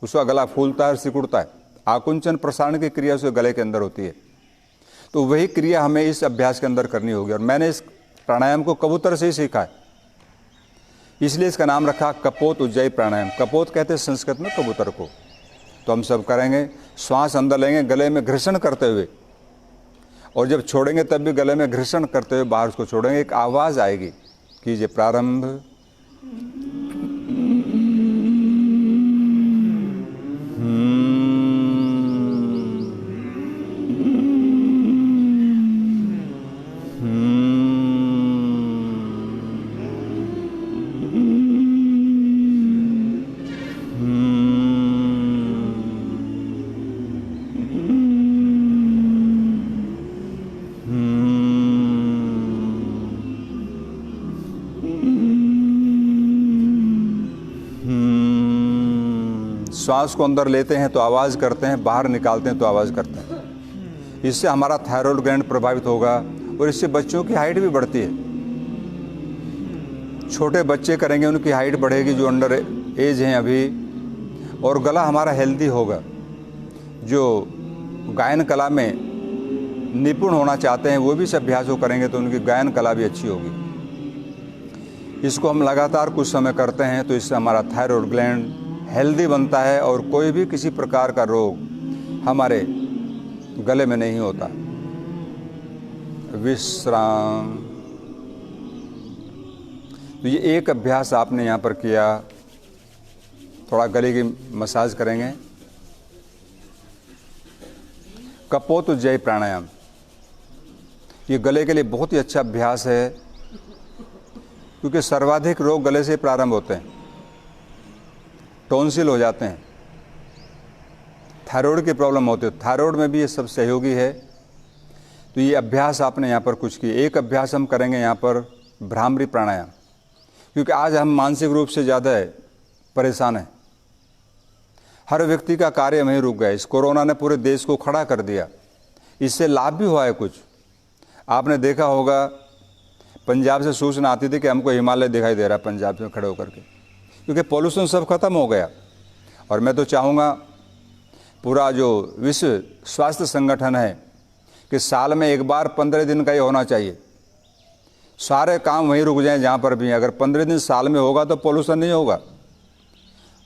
उसका गला फूलता है और सिकुड़ता है, आकुंचन प्रसारण की क्रिया उसके गले के अंदर होती है। तो वही क्रिया हमें इस अभ्यास के अंदर करनी होगी। और मैंने इस प्राणायाम को कबूतर से ही सीखा है, इसलिए इसका नाम रखा कपोत उज्जाई प्राणायाम। कपोत कहते हैं संस्कृत में कबूतर को। तो हम सब करेंगे। श्वास अंदर लेंगे गले में घर्षण करते हुए, और जब छोड़ेंगे तब भी गले में घर्षण करते हुए बाहर उसको छोड़ेंगे। एक आवाज़ आएगी, कीजिए प्रारंभ। श्वास को अंदर लेते हैं तो आवाज़ करते हैं, बाहर निकालते हैं तो आवाज़ करते हैं। इससे हमारा थायराइड ग्लैंड प्रभावित होगा और इससे बच्चों की हाइट भी बढ़ती है। छोटे बच्चे करेंगे उनकी हाइट बढ़ेगी जो अंडर एज हैं अभी, और गला हमारा हेल्दी होगा। जो गायन कला में निपुण होना चाहते हैं वो भी इस अभ्यास को करेंगे तो उनकी गायन कला भी अच्छी होगी। इसको हम लगातार कुछ समय करते हैं तो इससे हमारा थायराइड ग्लैंड हेल्दी बनता है और कोई भी किसी प्रकार का रोग हमारे गले में नहीं होता। विश्राम। तो ये एक अभ्यास आपने यहाँ पर किया, थोड़ा गले की मसाज करेंगे। कपोतुज्जयी प्राणायाम, ये गले के लिए बहुत ही अच्छा अभ्यास है, क्योंकि सर्वाधिक रोग गले से प्रारंभ होते हैं। टॉन्सिल हो जाते हैं, थायराइड की प्रॉब्लम होती है, थायराइड में भी ये सब सहयोगी है। तो ये अभ्यास आपने यहाँ पर कुछ किए। एक अभ्यास हम करेंगे यहाँ पर भ्रामरी प्राणायाम, क्योंकि आज हम मानसिक रूप से ज़्यादा परेशान हैं। हर व्यक्ति का कार्य वहीं रुक गया। इस कोरोना ने पूरे देश को खड़ा कर दिया। इससे लाभ भी हुआ है कुछ। आपने देखा होगा, पंजाब से सूचना आती थी कि हमको हिमालय दिखाई दे रहा है पंजाब में खड़े होकर के, क्योंकि पॉल्यूशन सब खत्म हो गया। और मैं तो चाहूँगा पूरा जो विश्व स्वास्थ्य संगठन है कि साल में एक बार 15 दिन का ये होना चाहिए। सारे काम वहीं रुक जाएं जहाँ पर भी। अगर 15 दिन साल में होगा तो पॉल्यूशन नहीं होगा।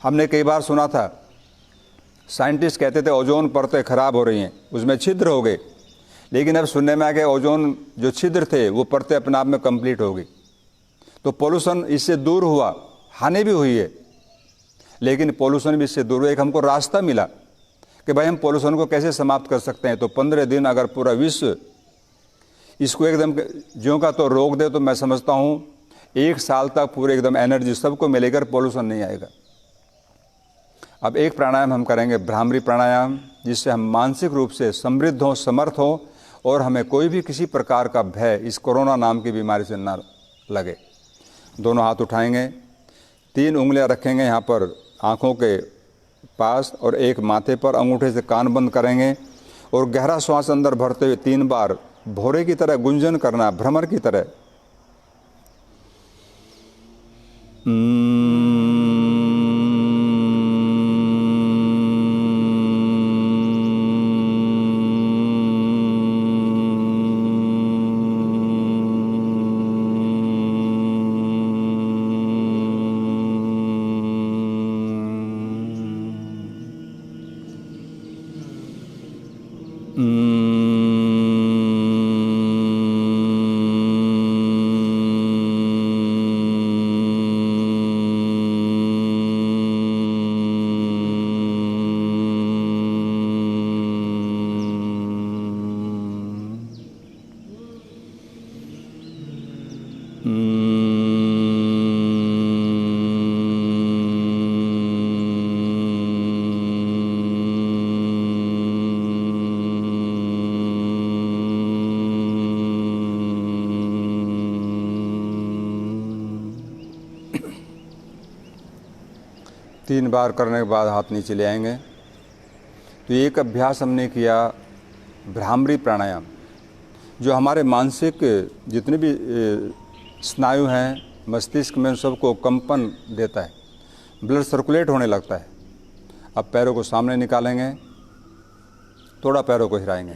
हमने कई बार सुना था, साइंटिस्ट कहते थे ओजोन परतें खराब हो रही हैं, उसमें छिद्र हो गए, लेकिन अब सुनने में आ गया ओजोन जो छिद्र थे वो परतें अपने आप में कंप्लीट हो गई। तो पॉल्यूशन इससे दूर हुआ, हानि भी हुई है, लेकिन पॉल्यूशन भी इससे दूर हुआ। एक हमको रास्ता मिला कि भाई हम पॉल्यूशन को कैसे समाप्त कर सकते हैं। तो 15 दिन अगर पूरा विश्व इसको एकदम ज्यों का तो रोक दे, तो मैं समझता हूँ 1 साल तक पूरे एकदम एनर्जी सबको मिलेकर पॉल्यूशन नहीं आएगा। अब एक प्राणायाम हम करेंगे, भ्रामरी प्राणायाम, जिससे हम मानसिक रूप से समृद्ध हों, समर्थ हों, और हमें कोई भी किसी प्रकार का भय इस कोरोना नाम की बीमारी से ना लगे। दोनों हाथ उठाएंगे, 3 उंगलियां रखेंगे यहाँ पर आँखों के पास और एक माथे पर, अंगूठे से कान बंद करेंगे और गहरा श्वास अंदर भरते हुए 3 बार भोरे की तरह गुंजन करना, भ्रमर की तरह। तीन बार करने के बाद हाथ नीचे ले आएंगे। तो एक अभ्यास हमने किया भ्रामरी प्राणायाम, जो हमारे मानसिक जितने भी स्नायु हैं मस्तिष्क में, सबको कंपन देता है, ब्लड सर्कुलेट होने लगता है। अब पैरों को सामने निकालेंगे, थोड़ा पैरों को हिलाएंगे।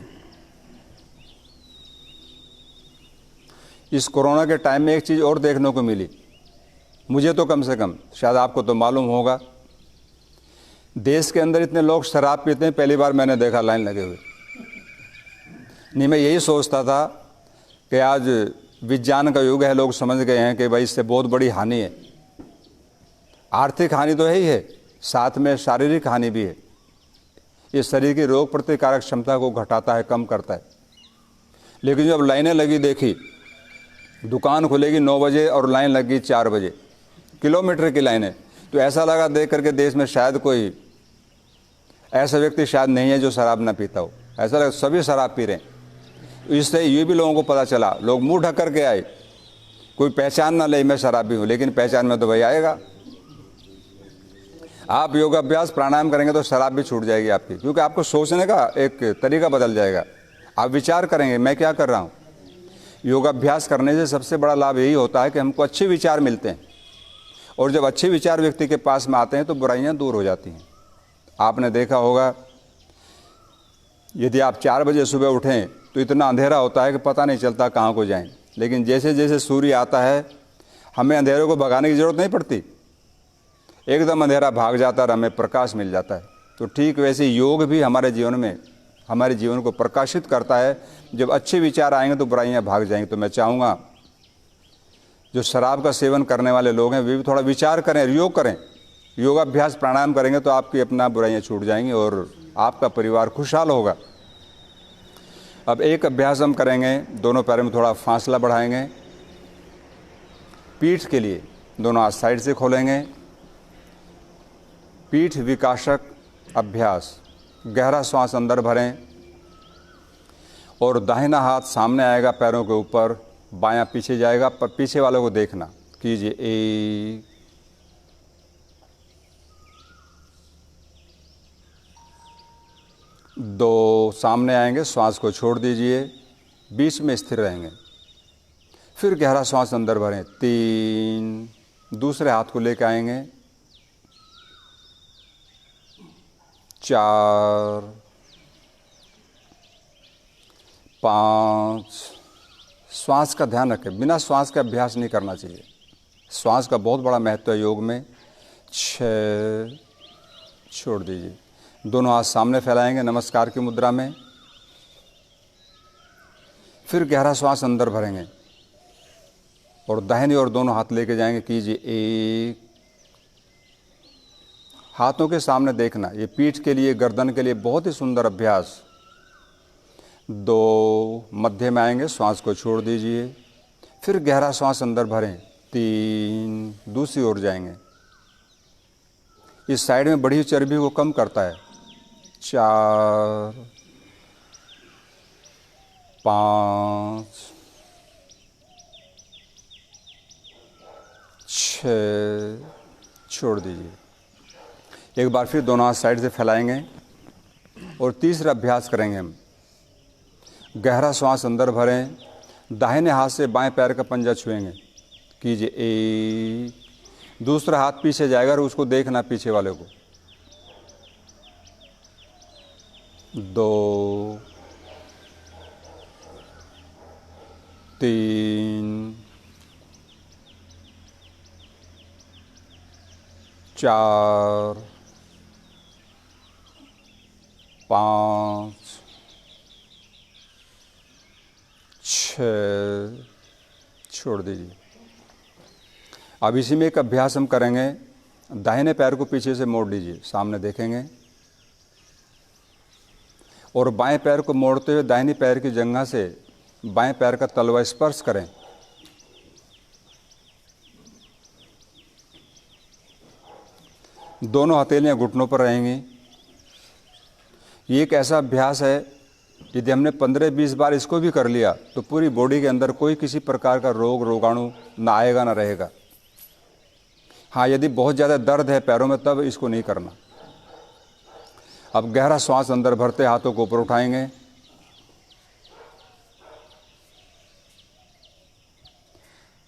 इस कोरोना के टाइम में एक चीज़ और देखने को मिली, मुझे तो कम से कम, शायद आपको तो मालूम होगा, देश के अंदर इतने लोग शराब पीते हैं, पहली बार मैंने देखा लाइन लगे हुए। नहीं, मैं यही सोचता था कि आज विज्ञान का युग है, लोग समझ गए हैं कि भाई इससे बहुत बड़ी हानि है। आर्थिक हानि तो है ही है, साथ में शारीरिक हानि भी है। ये शरीर की रोग प्रतिकारक क्षमता को घटाता है, कम करता है। लेकिन जब लाइनें लगी देखी, दुकान खुलेगी 9 बजे और लाइन लगी 4 बजे, किलोमीटर की लाइनें, तो ऐसा लगा देख करके देश में शायद कोई ऐसा व्यक्ति शायद नहीं है जो शराब ना पीता हो। ऐसा लगा सभी शराब पी रहे हैं। इससे ये भी लोगों को पता चला, लोग मुंह ढक करके आए, कोई पहचान ना ले मैं शराबी हूँ, लेकिन पहचान में तो भाई आएगा। आप योगाभ्यास प्राणायाम करेंगे तो शराब भी छूट जाएगी आपकी, क्योंकि आपको सोचने का एक तरीका बदल जाएगा। आप विचार करेंगे मैं क्या कर रहा हूँ। योगाभ्यास करने से सबसे बड़ा लाभ यही होता है कि हमको अच्छे विचार मिलते हैं, और जब अच्छे विचार व्यक्ति के पास में आते हैं तो बुराइयां दूर हो जाती हैं। आपने देखा होगा, यदि आप 4 बजे सुबह उठें तो इतना अंधेरा होता है कि पता नहीं चलता कहाँ को जाएं, लेकिन जैसे जैसे सूर्य आता है हमें अंधेरे को भगाने की ज़रूरत नहीं पड़ती, एकदम अंधेरा भाग जाता है और हमें प्रकाश मिल जाता है। तो ठीक वैसे योग भी हमारे जीवन में, हमारे जीवन को प्रकाशित करता है। जब अच्छे विचार आएंगे तो बुराइयाँ भाग जाएंगी। तो मैं चाहूँगा जो शराब का सेवन करने वाले लोग हैं वे भी थोड़ा विचार करें, योग करें। योगाभ्यास प्राणायाम करेंगे तो आपकी अपना बुराइयां छूट जाएंगी और आपका परिवार खुशहाल होगा। अब एक अभ्यास हम करेंगे, दोनों पैरों में थोड़ा फासला बढ़ाएंगे। पीठ के लिए दोनों हाथ साइड से खोलेंगे। पीठ विकासक अभ्यास। गहरा श्वास अंदर भरें और दाहिना हाथ सामने आएगा पैरों के ऊपर, बायां पीछे जाएगा, पर पीछे वालों को देखना। कीजिए 1 2, सामने आएंगे, श्वास को छोड़ दीजिए, बीच में स्थिर रहेंगे। फिर गहरा श्वास अंदर भरें 3, दूसरे हाथ को लेकर आएंगे 4 5। श्वास का ध्यान रखें, बिना श्वास का अभ्यास नहीं करना चाहिए। श्वास का बहुत बड़ा महत्व है योग में। 6, छोड़ दीजिए। दोनों हाथ सामने फैलाएंगे नमस्कार की मुद्रा में। फिर गहरा श्वास अंदर भरेंगे और दाहिनी ओर दोनों हाथ लेके जाएंगे। कीजिए 1, हाथों के सामने देखना। ये पीठ के लिए, गर्दन के लिए बहुत ही सुंदर अभ्यास। 2, मध्य में आएंगे, श्वास को छोड़ दीजिए। फिर गहरा श्वास अंदर भरें 3, दूसरी ओर जाएंगे। इस साइड में बढ़ी हुई चर्बी को कम करता है। 4 5 6, छोड़ दीजिए। एक बार फिर दोनों हाथ साइड से फैलाएंगे और तीसरा अभ्यास करेंगे हम। गहरा श्वास अंदर भरें, दाहिने हाथ से बाएं पैर का पंजा छुएंगे। कीजिए 1, दूसरा हाथ पीछे जाएगा और उसको देखना पीछे वाले को। 2 3 4 5 6, छोड़ दीजिए। अब इसी में एक अभ्यास हम करेंगे। दाहिने पैर को पीछे से मोड़ लीजिए, सामने देखेंगे और बाएं पैर को मोड़ते हुए दाहिने पैर की जंघा से बाएं पैर का तलवा स्पर्श करें। दोनों हथेलियां घुटनों पर रहेंगी। ये एक ऐसा अभ्यास है, यदि हमने 15-20 बार इसको भी कर लिया तो पूरी बॉडी के अंदर कोई किसी प्रकार का रोग रोगाणु ना आएगा ना रहेगा। हाँ, यदि बहुत ज़्यादा दर्द है पैरों में तब इसको नहीं करना। अब गहरा श्वास अंदर भरते हाथों को ऊपर उठाएंगे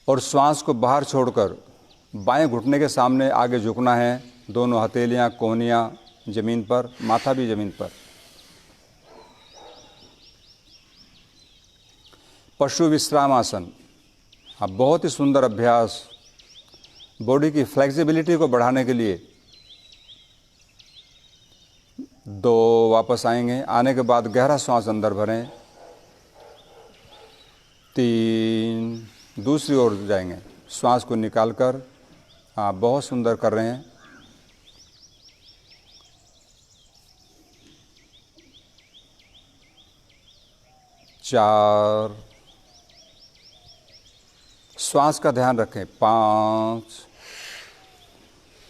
और श्वास को बाहर छोड़कर बाएं घुटने के सामने आगे झुकना है। दोनों हथेलियां, कोहनियां जमीन पर, माथा भी जमीन पर। पशु विश्राम आसन। हाँ, बहुत ही सुंदर अभ्यास, बॉडी की फ्लेक्सिबिलिटी को बढ़ाने के लिए। 2, वापस आएंगे। आने के बाद गहरा श्वास अंदर भरें। 3, दूसरी ओर जाएंगे, श्वास को निकालकर। हाँ, बहुत सुंदर कर रहे हैं। 4, श्वास का ध्यान रखें। 5,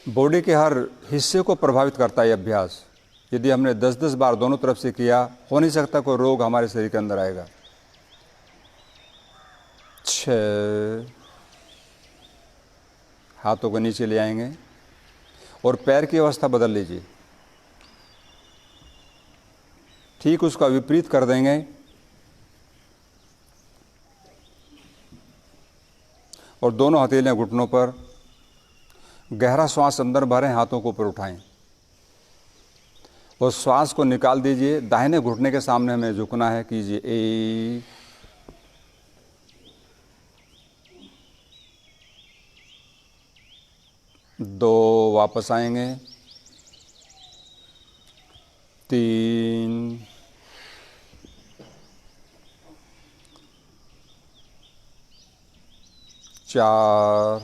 बॉडी के हर हिस्से को प्रभावित करता है ये अभ्यास। यदि हमने 10-10 बार दोनों तरफ से किया, हो नहीं सकता कोई रोग हमारे शरीर के अंदर आएगा। 6, हाथों को नीचे ले आएंगे और पैर की अवस्था बदल लीजिए। ठीक उसका विपरीत कर देंगे और दोनों हथेलियां घुटनों पर। गहरा श्वास अंदर भरें, हाथों को ऊपर उठाएं और श्वास को निकाल दीजिए। दाहिने घुटने के सामने हमें झुकना है। कीजिए 1, 2, वापस आएंगे। 3, 4, 4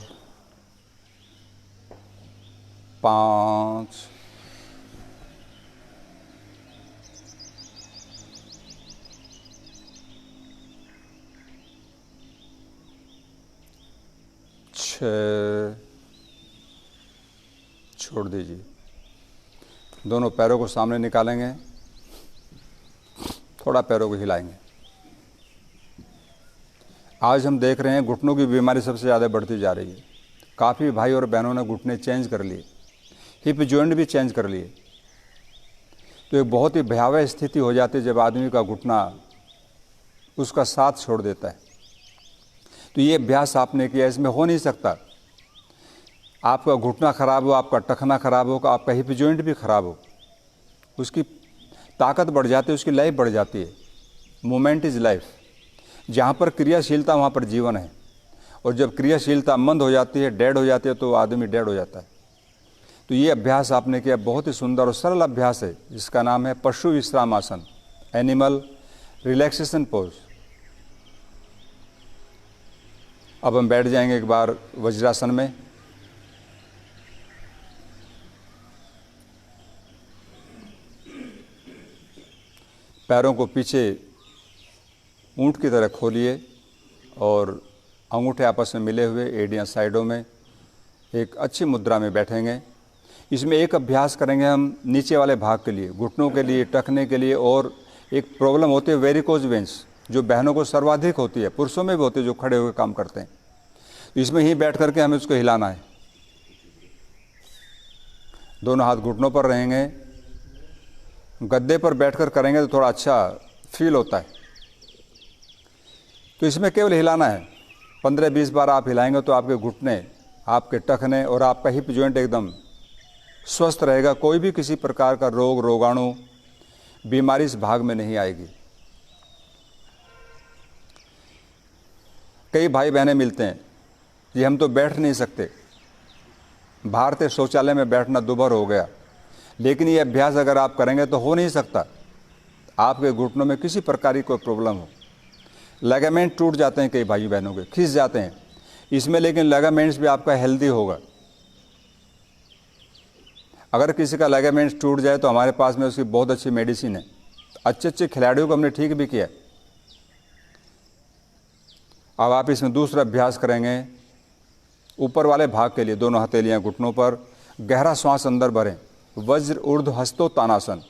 5 6 छोड़ दीजिए। दोनों पैरों को सामने निकालेंगे, थोड़ा पैरों को हिलाएंगे। आज हम देख रहे हैं घुटनों की बीमारी सबसे ज़्यादा बढ़ती जा रही है। काफ़ी भाई और बहनों ने घुटने चेंज कर लिए, हिप जॉइंट भी चेंज कर लिए। तो एक बहुत ही भयावह स्थिति हो जाती है जब आदमी का घुटना उसका साथ छोड़ देता है। तो ये अभ्यास आपने किया, इसमें हो नहीं सकता आपका घुटना खराब हो, आपका टखना खराब हो, आपका हिप जॉइंट भी खराब हो। उसकी ताकत बढ़ जाती है, उसकी लाइफ बढ़ जाती है। Movement is life. जहाँ पर क्रियाशीलता वहाँ पर जीवन है, और जब क्रियाशीलता मंद हो जाती है, डेड हो जाती है, तो आदमी डेड हो जाता है। तो ये अभ्यास आपने किया, बहुत ही सुंदर और सरल अभ्यास है, जिसका नाम है पशु विश्राम आसन, एनिमल रिलैक्सेशन पोज। अब हम बैठ जाएंगे एक बार वज्रासन में। पैरों को पीछे ऊंट की तरह खोलिए और अंगूठे आपस में मिले हुए, एड़ियाँ साइडों में, एक अच्छी मुद्रा में बैठेंगे। इसमें एक अभ्यास करेंगे हम नीचे वाले भाग के लिए, घुटनों के लिए, टखने के लिए। और एक प्रॉब्लम होती है वेरिकोज वेंस, जो बहनों को सर्वाधिक होती है, पुरुषों में भी होती है जो खड़े होकर काम करते हैं। तो इसमें ही बैठ करके हमें उसको हिलाना है। दोनों हाथ घुटनों पर रहेंगे। गद्दे पर बैठकर करेंगे तो थोड़ा अच्छा फील होता है। तो इसमें केवल हिलाना है। 15-20 बार आप हिलाएंगे तो आपके घुटने, आपके टखने और आपका हिप जॉइंट एकदम स्वस्थ रहेगा। कोई भी किसी प्रकार का रोग, रोगाणु, बीमारी इस भाग में नहीं आएगी। कई भाई बहनें मिलते हैं, ये हम तो बैठ नहीं सकते, भारतीय शौचालय में बैठना दुभर हो गया। लेकिन ये अभ्यास अगर आप करेंगे तो हो नहीं सकता। आपके घुटनों में किसी प्रकार की कोई प्रॉब्लम हो, लेगामेंट टूट जाते हैं, कई भाई बहनों के खिंच जाते हैं इसमें, लेकिन लेगामेंट्स भी आपका हेल्दी होगा। अगर किसी का लेगामेंट्स टूट जाए तो हमारे पास में उसकी बहुत अच्छी मेडिसिन है। अच्छे अच्छे खिलाड़ियों को हमने ठीक भी किया। अब आप इसमें दूसरा अभ्यास करेंगे। ऊपर वाले भाग के लिए दोनों हथेलियां घुटनों पर, गहरा श्वास अंदर भरें, वज्र ऊर्ध्व हस्तोत्तानासन।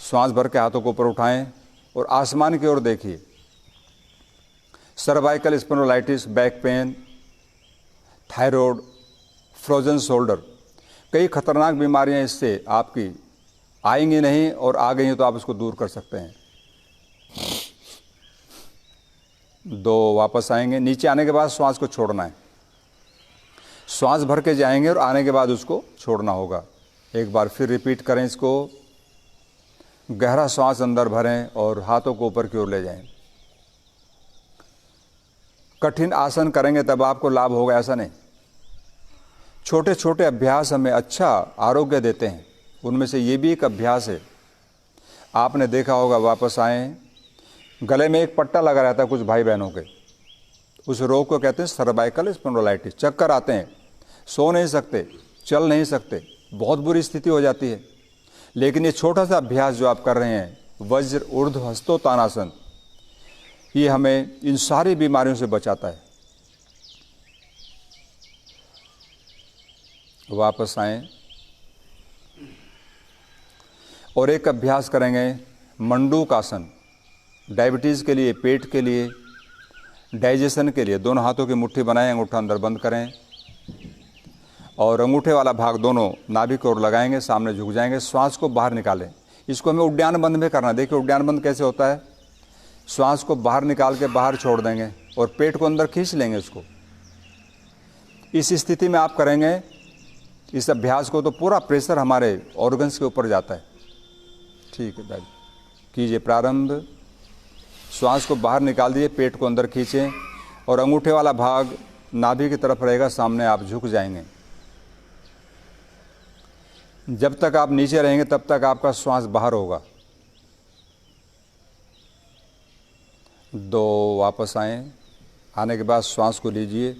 श्वास भर के हाथों को ऊपर उठाएं और आसमान की ओर देखिए। Cervical spondylitis, back pain, thyroid, frozen shoulder, कई खतरनाक बीमारियां इससे आपकी आएंगी नहीं, और आ गई हैं तो आप उसको दूर कर सकते हैं। 2 वापस आएंगे। नीचे आने के बाद श्वास को छोड़ना है। श्वास भर के जाएंगे और आने के बाद उसको छोड़ना होगा। एक बार फिर रिपीट करें इसको। गहरा श्वास अंदर भरें और हाथों को ऊपर की ओर ले जाएं। कठिन आसन करेंगे तब आपको लाभ होगा, ऐसा नहीं। छोटे छोटे अभ्यास हमें अच्छा आरोग्य देते हैं। उनमें से ये भी एक अभ्यास है। आपने देखा होगा, वापस आएँ, गले में एक पट्टा लगा रहता है कुछ भाई बहनों के। उस रोग को कहते हैं सर्वाइकल स्पोंडिलाइटिस। चक्कर आते हैं, सो नहीं सकते, चल नहीं सकते, बहुत बुरी स्थिति हो जाती है। लेकिन ये छोटा सा अभ्यास जो आप कर रहे हैं, वज्र ऊर्ध्व हस्तोत्तानासन, ये हमें इन सारी बीमारियों से बचाता है। वापस आएं और एक अभ्यास करेंगे मंडूक आसन। डायबिटीज़ के लिए, पेट के लिए, डाइजेशन के लिए। दोनों हाथों की मुट्ठी बनाएं, अंगूठा अंदर बंद करें और अंगूठे वाला भाग दोनों नाभि की ओर लगाएंगे, सामने झुक जाएंगे। श्वास को बाहर निकालें। इसको हमें उड्डयन बंद में करना है। देखिए उड्डयन बंद कैसे होता है। श्वास को बाहर निकाल के बाहर छोड़ देंगे और पेट को अंदर खींच लेंगे उसको। इस स्थिति में आप करेंगे इस अभ्यास को तो पूरा प्रेशर हमारे ऑर्गन्स के ऊपर जाता है। ठीक है दादी, कीजिए प्रारंभ। श्वास को बाहर निकाल दिए, पेट को अंदर खींचें और अंगूठे वाला भाग नाभि की तरफ रहेगा, सामने आप झुक जाएंगे। जब तक आप नीचे रहेंगे तब तक आपका श्वास बाहर होगा। 2 वापस आएं, आने के बाद श्वास को लीजिए,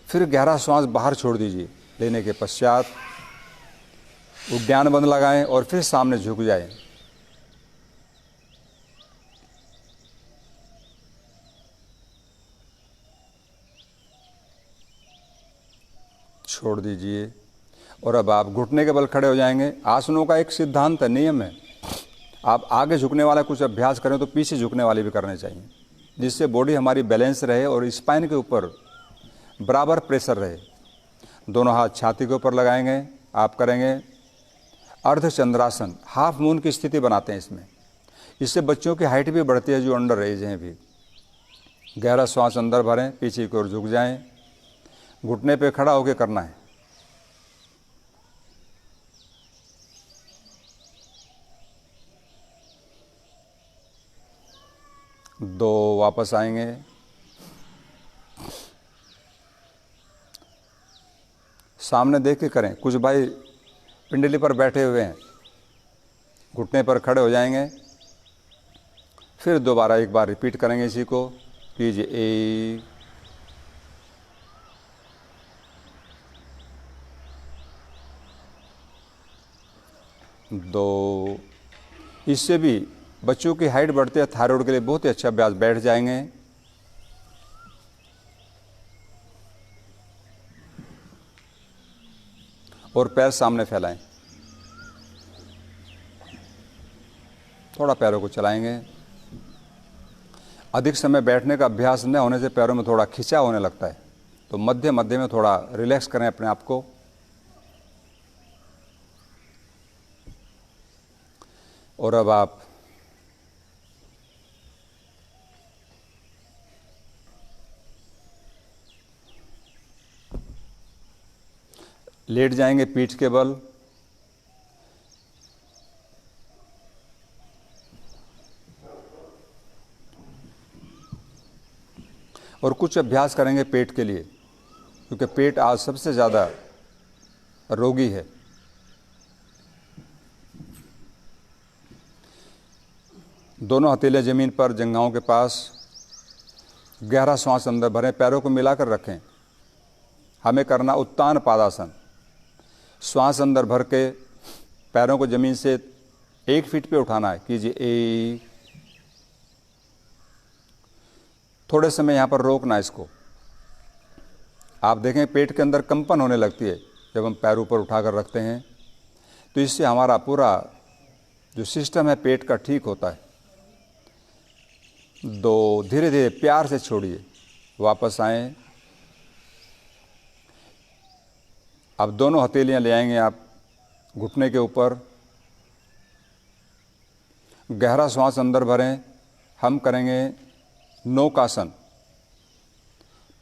फिर गहरा श्वास बाहर छोड़ दीजिए। लेने के पश्चात उद्यान बंद लगाएं और फिर सामने झुक जाएं। छोड़ दीजिए और अब आप घुटने के बल खड़े हो जाएंगे। आसनों का एक सिद्धांत है, नियम है। आप आगे झुकने वाला कुछ अभ्यास करें तो पीछे झुकने वाले भी करने चाहिए, जिससे बॉडी हमारी बैलेंस रहे और स्पाइन के ऊपर बराबर प्रेशर रहे। दोनों हाथ छाती के ऊपर लगाएंगे। आप करेंगे अर्धचंद्रासन, हाफ मून की स्थिति बनाते हैं इसमें। इससे बच्चों की हाइट भी बढ़ती है जो अंडर एज हैं भी। गहरा श्वास अंदर भरें, पीछे की ओर झुक जाएं, घुटने पे खड़ा होकर करना है। दो, वापस आएंगे। सामने देख के करें। कुछ भाई पिंडली पर बैठे हुए हैं, घुटने पर खड़े हो जाएंगे। फिर दोबारा एक बार रिपीट करेंगे इसी को। कीजिए 1, 2। इससे भी बच्चों की हाइट बढ़ती है, थायराइड के लिए बहुत ही अच्छा अभ्यास। बैठ जाएंगे, और पैर सामने फैलाएं। थोड़ा पैरों को चलाएंगे। अधिक समय बैठने का अभ्यास न होने से पैरों में थोड़ा खिंचाव होने लगता है, तो मध्य मध्य में थोड़ा रिलैक्स करें अपने आप को। और अब आप लेट जाएंगे पीठ के बल। और कुछ अभ्यास करेंगे पेट के लिए, क्योंकि पेट आज सबसे ज़्यादा रोगी है। दोनों हथेलियां जमीन पर, जंघाओं के पास। गहरा श्वास अंदर भरें, पैरों को मिलाकर रखें। हमें करना उत्तान पादासन। श्वास अंदर भर के पैरों को जमीन से 1 फीट पे उठाना है। कीजिए 1। थोड़े समय यहाँ पर रोकना इसको। आप देखें पेट के अंदर कंपन होने लगती है जब हम पैर ऊपर उठाकर रखते हैं, तो इससे हमारा पूरा जो सिस्टम है पेट का ठीक होता है। 2, धीरे धीरे प्यार से छोड़िए, वापस आएं। अब दोनों हथेलियां ले आएंगे आप घुटने के ऊपर। गहरा श्वास अंदर भरें। हम करेंगे नौकासन।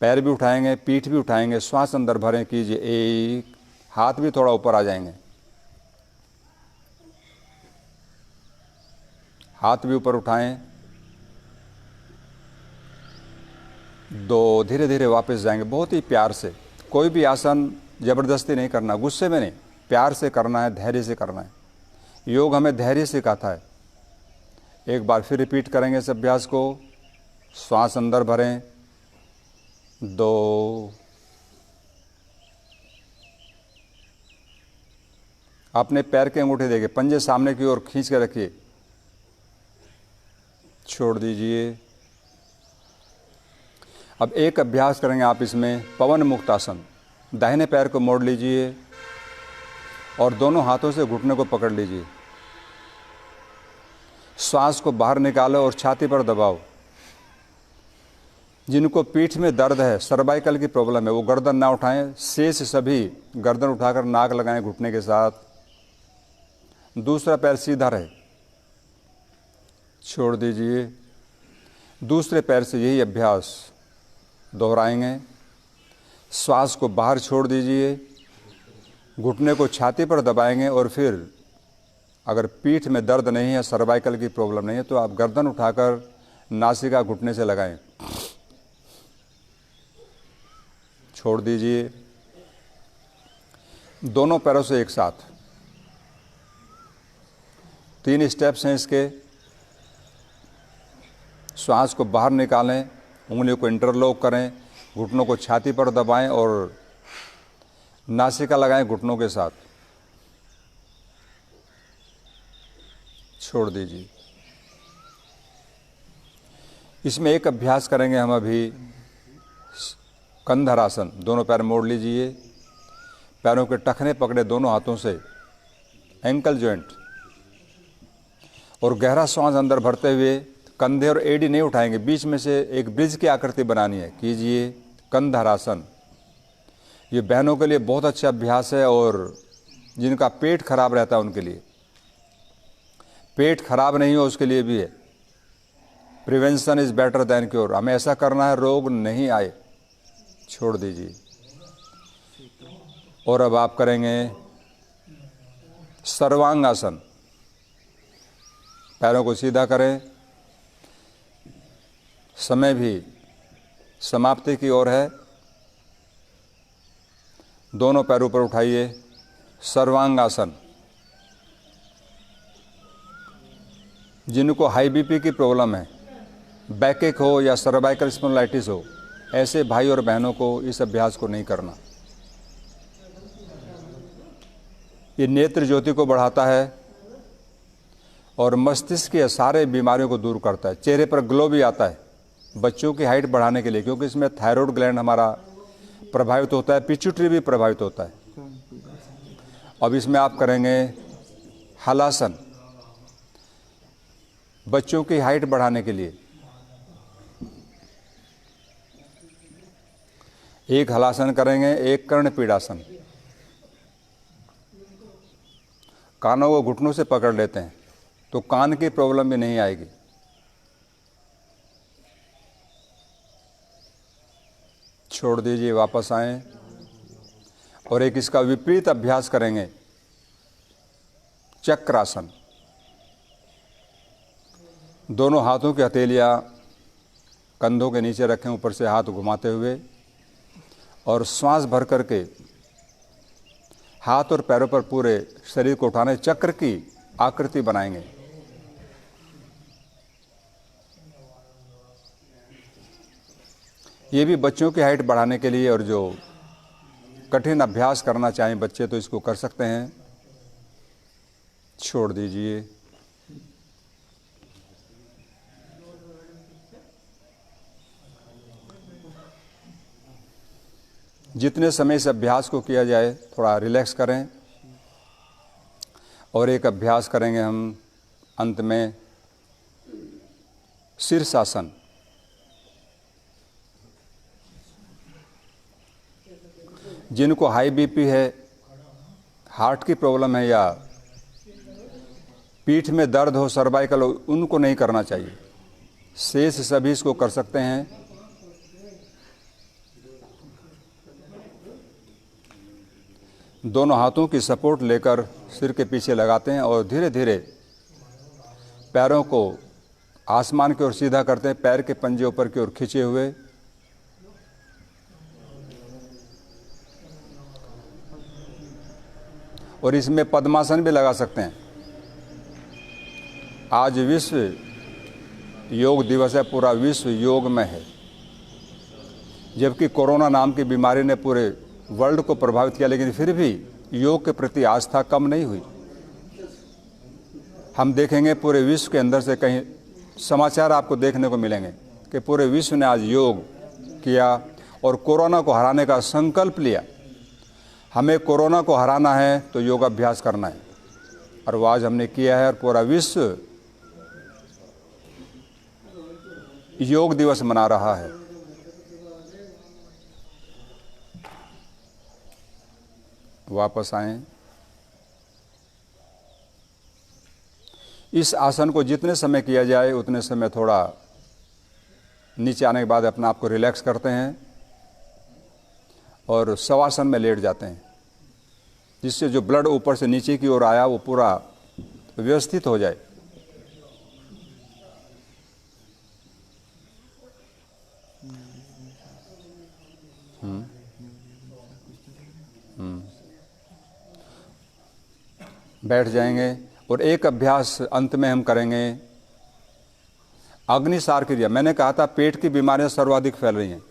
पैर भी उठाएंगे, पीठ भी उठाएंगे, श्वास अंदर भरें। कीजिए 1। हाथ भी थोड़ा ऊपर आ जाएंगे, हाथ भी ऊपर उठाएं। 2, धीरे धीरे वापस जाएंगे, बहुत ही प्यार से। कोई भी आसन जबरदस्ती नहीं करना, गुस्से में नहीं, प्यार से करना है, धैर्य से करना है। योग हमें धैर्य सिखाता है। एक बार फिर रिपीट करेंगे इस अभ्यास को। श्वास अंदर भरें। 2, अपने पैर के अंगूठे देखिए, पंजे सामने की ओर खींच के रखिए, छोड़ दीजिए। अब एक अभ्यास करेंगे आप इसमें, पवन मुक्त आसन। दाहिने पैर को मोड़ लीजिए और दोनों हाथों से घुटने को पकड़ लीजिए। श्वास को बाहर निकालो और छाती पर दबाओ। जिनको पीठ में दर्द है, सर्वाइकल की प्रॉब्लम है, वो गर्दन ना उठाएं। शेष सभी गर्दन उठाकर नाक लगाएं घुटने के साथ। दूसरा पैर सीधा रहे, छोड़ दीजिए। दूसरे पैर से यही अभ्यास दोहराएंगे। श्वास को बाहर छोड़ दीजिए, घुटने को छाती पर दबाएंगे और फिर अगर पीठ में दर्द नहीं है, सर्वाइकल की प्रॉब्लम नहीं है, तो आप गर्दन उठाकर नासिका घुटने से लगाएं, छोड़ दीजिए। दोनों पैरों से एक साथ। 3 स्टेप्स हैं इसके। श्वास को बाहर निकालें उंगलियों को इंटरलॉक करें, घुटनों को छाती पर दबाएं और नासिका लगाएं घुटनों के साथ। छोड़ दीजिए। इसमें एक अभ्यास करेंगे हम अभी, कंधरासन। दोनों पैर मोड़ लीजिए, पैरों के टखने पकड़े दोनों हाथों से, एंकल जॉइंट, और गहरा सांस अंदर भरते हुए कंधे और एड़ी नहीं उठाएंगे, बीच में से एक ब्रिज की आकृति बनानी है। कीजिए कंधरासन। ये बहनों के लिए बहुत अच्छा अभ्यास है और जिनका पेट खराब रहता है उनके लिए, पेट खराब नहीं हो उसके लिए भी है। Prevention is better than cure. हमें ऐसा करना है रोग नहीं आए। छोड़ दीजिए। और अब आप करेंगे सर्वांगासन। पैरों को सीधा करें। समय भी समाप्ति की ओर है। दोनों पैर ऊपर उठाइए, सर्वांगासन। जिनको हाई बीपी की प्रॉब्लम है, बैकेक हो या सर्वाइकल स्पॉन्डिलाइटिस हो, ऐसे भाई और बहनों को इस अभ्यास को नहीं करना। ये नेत्र ज्योति को बढ़ाता है और मस्तिष्क की सारे बीमारियों को दूर करता है। चेहरे पर ग्लो भी आता है बच्चों की हाइट बढ़ाने के लिए, क्योंकि इसमें थायराइड ग्लैंड हमारा प्रभावित होता है, पिट्यूटरी भी प्रभावित होता है। अब इसमें आप करेंगे हलासन, बच्चों की हाइट बढ़ाने के लिए। एक हलासन करेंगे, एक कर्णपीडासन। कानों को घुटनों से पकड़ लेते हैं तो कान की प्रॉब्लम भी नहीं आएगी। छोड़ दीजिए, वापस आएं। और एक इसका विपरीत अभ्यास करेंगे, चक्रासन। दोनों हाथों की हथेलियां कंधों के नीचे रखें, ऊपर से हाथ घुमाते हुए, और श्वास भर करके हाथ और पैरों पर पूरे शरीर को उठाने चक्र की आकृति बनाएंगे। ये भी बच्चों की हाइट बढ़ाने के लिए, और जो कठिन अभ्यास करना चाहें बच्चे तो इसको कर सकते हैं। छोड़ दीजिए। जितने समय इस अभ्यास को किया जाए थोड़ा रिलैक्स करें। और एक अभ्यास करेंगे हम अंत में, शीर्षासन। जिनको हाई बीपी है, हार्ट की प्रॉब्लम है या पीठ में दर्द हो, सर्वाइकल हो, उनको नहीं करना चाहिए। शेष सभी इसको कर सकते हैं। दोनों हाथों की सपोर्ट लेकर सिर के पीछे लगाते हैं और धीरे धीरे पैरों को आसमान की ओर सीधा करते हैं, पैर के पंजे ऊपर की ओर खींचे हुए। और इसमें पद्मासन भी लगा सकते हैं। आज विश्व योग दिवस है, पूरा विश्व योग में है। जबकि कोरोना नाम की बीमारी ने पूरे वर्ल्ड को प्रभावित किया, लेकिन फिर भी योग के प्रति आस्था कम नहीं हुई। हम देखेंगे पूरे विश्व के अंदर से कहीं समाचार आपको देखने को मिलेंगे कि पूरे विश्व ने आज योग किया और कोरोना को हराने का संकल्प लिया। हमें कोरोना को हराना है तो योग अभ्यास करना है, और वो आज हमने किया है। और पूरा विश्व योग दिवस मना रहा है। वापस आएं। इस आसन को जितने समय किया जाए उतने समय थोड़ा नीचे आने के बाद अपने आप को रिलैक्स करते हैं और शवासन में लेट जाते हैं, जिससे जो ब्लड ऊपर से नीचे की ओर आया वो पूरा व्यवस्थित हो जाए। बैठ जाएंगे। और एक अभ्यास अंत में हम करेंगे, अग्निसार क्रिया, मैंने कहा था पेट की बीमारियां सर्वाधिक फैल रही हैं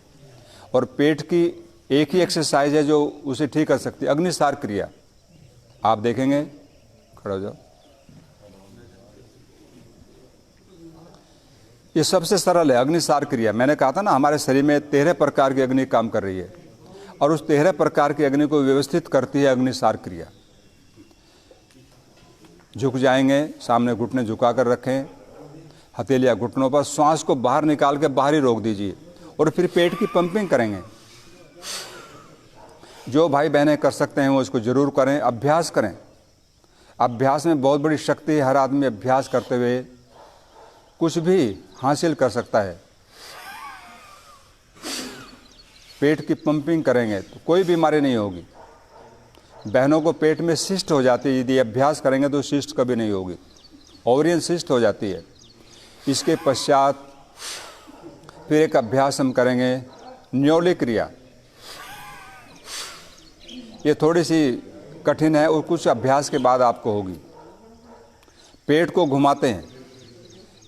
और पेट की एक ही एक्सरसाइज है जो उसे ठीक कर सकती है, अग्निसार क्रिया। आप देखेंगे, खड़ा हो जाओ, ये सबसे सरल है अग्निसार क्रिया। मैंने कहा था ना हमारे शरीर में 13 प्रकार की अग्नि काम कर रही है और उस 13 प्रकार की अग्नि को व्यवस्थित करती है अग्निसार क्रिया। झुक जाएंगे, सामने घुटने झुका कर रखें, हथेलियां घुटनों पर, श्वास को बाहर निकाल के बाहर ही रोक दीजिए और फिर पेट की पंपिंग करेंगे। जो भाई बहनें कर सकते हैं वो इसको जरूर करें, अभ्यास करें। अभ्यास में बहुत बड़ी शक्ति है, हर आदमी अभ्यास करते हुए कुछ भी हासिल कर सकता है। पेट की पंपिंग करेंगे तो कोई बीमारी नहीं होगी। बहनों को पेट में सिस्ट हो जाती है, यदि अभ्यास करेंगे तो सिस्ट कभी नहीं होगी, ओवरियन सिस्ट हो जाती है। इसके पश्चात फिर एक अभ्यास हम करेंगे न्योली क्रिया। ये थोड़ी सी कठिन है और कुछ अभ्यास के बाद आपको होगी। पेट को घुमाते हैं,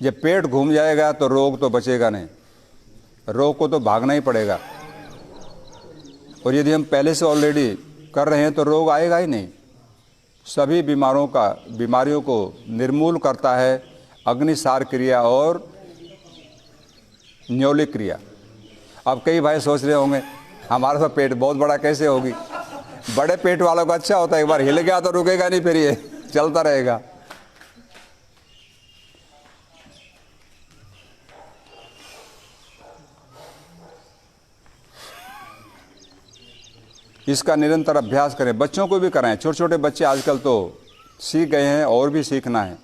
जब पेट घूम जाएगा तो रोग तो बचेगा नहीं, रोग को तो भागना ही पड़ेगा। और यदि हम पहले से ऑलरेडी कर रहे हैं तो रोग आएगा ही नहीं। सभी बीमारियों को निर्मूल करता है अग्निसार क्रिया और न्योली क्रिया। अब कई भाई सोच रहे होंगे हमारा तो पेट बहुत बड़ा कैसे होगी। बड़े पेट वालों का अच्छा होता है, एक बार हिल गया तो रुकेगा नहीं, फिर ये चलता रहेगा। इसका निरंतर अभ्यास करें, बच्चों को भी कराएं। छोटे छोटे बच्चे आजकल तो सीख गए हैं और भी सीखना है।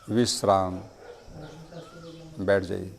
विश्राम, बैठ जाइए।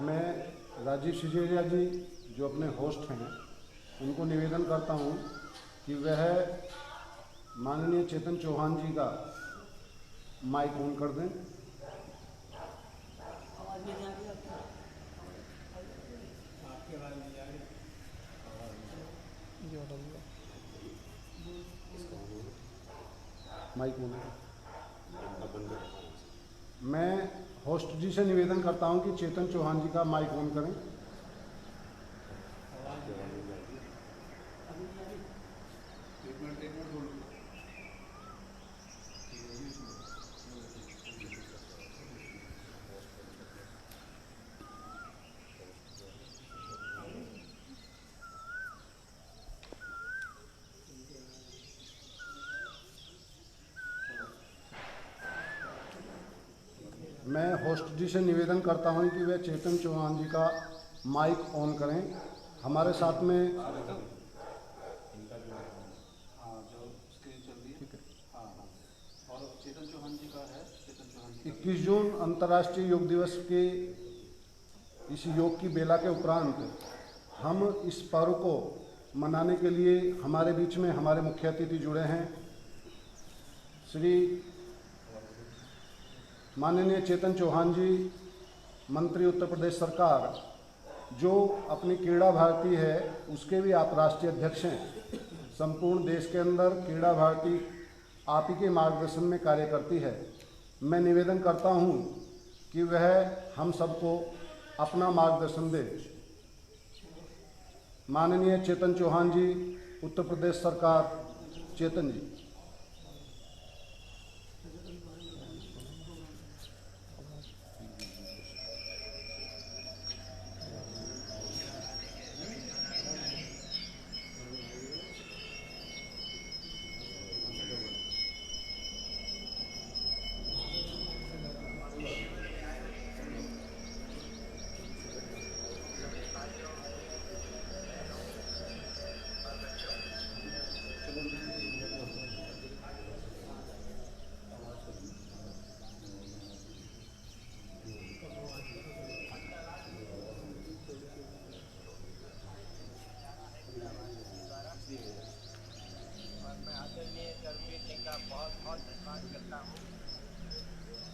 मैं राजीव सिजेरिया जी जो अपने होस्ट हैं उनको निवेदन करता हूं कि वह माननीय चेतन चौहान जी का माइक ऑन कर दें। माइक ऑन है। मैं होस्ट जी से निवेदन करता हूं कि चेतन चौहान जी का माइक ऑन करें। मैं होस्ट जी से निवेदन करता हूं कि वे चेतन चौहान जी का माइक ऑन करें। हमारे साथ में 21 जून अंतर्राष्ट्रीय योग दिवस के इस योग की बेला के उपरांत हम इस पर्व को मनाने के लिए हमारे बीच में हमारे मुख्य अतिथि जुड़े हैं। श्री माननीय चेतन चौहान जी, मंत्री उत्तर प्रदेश सरकार, जो अपनी क्रीड़ा भारती है उसके भी आप राष्ट्रीय अध्यक्ष हैं। संपूर्ण देश के अंदर क्रीड़ा भारती आप ही के मार्गदर्शन में कार्य करती है। मैं निवेदन करता हूं कि वह हम सबको अपना मार्गदर्शन दे। माननीय चेतन चौहान जी, उत्तर प्रदेश सरकार। चेतन जी।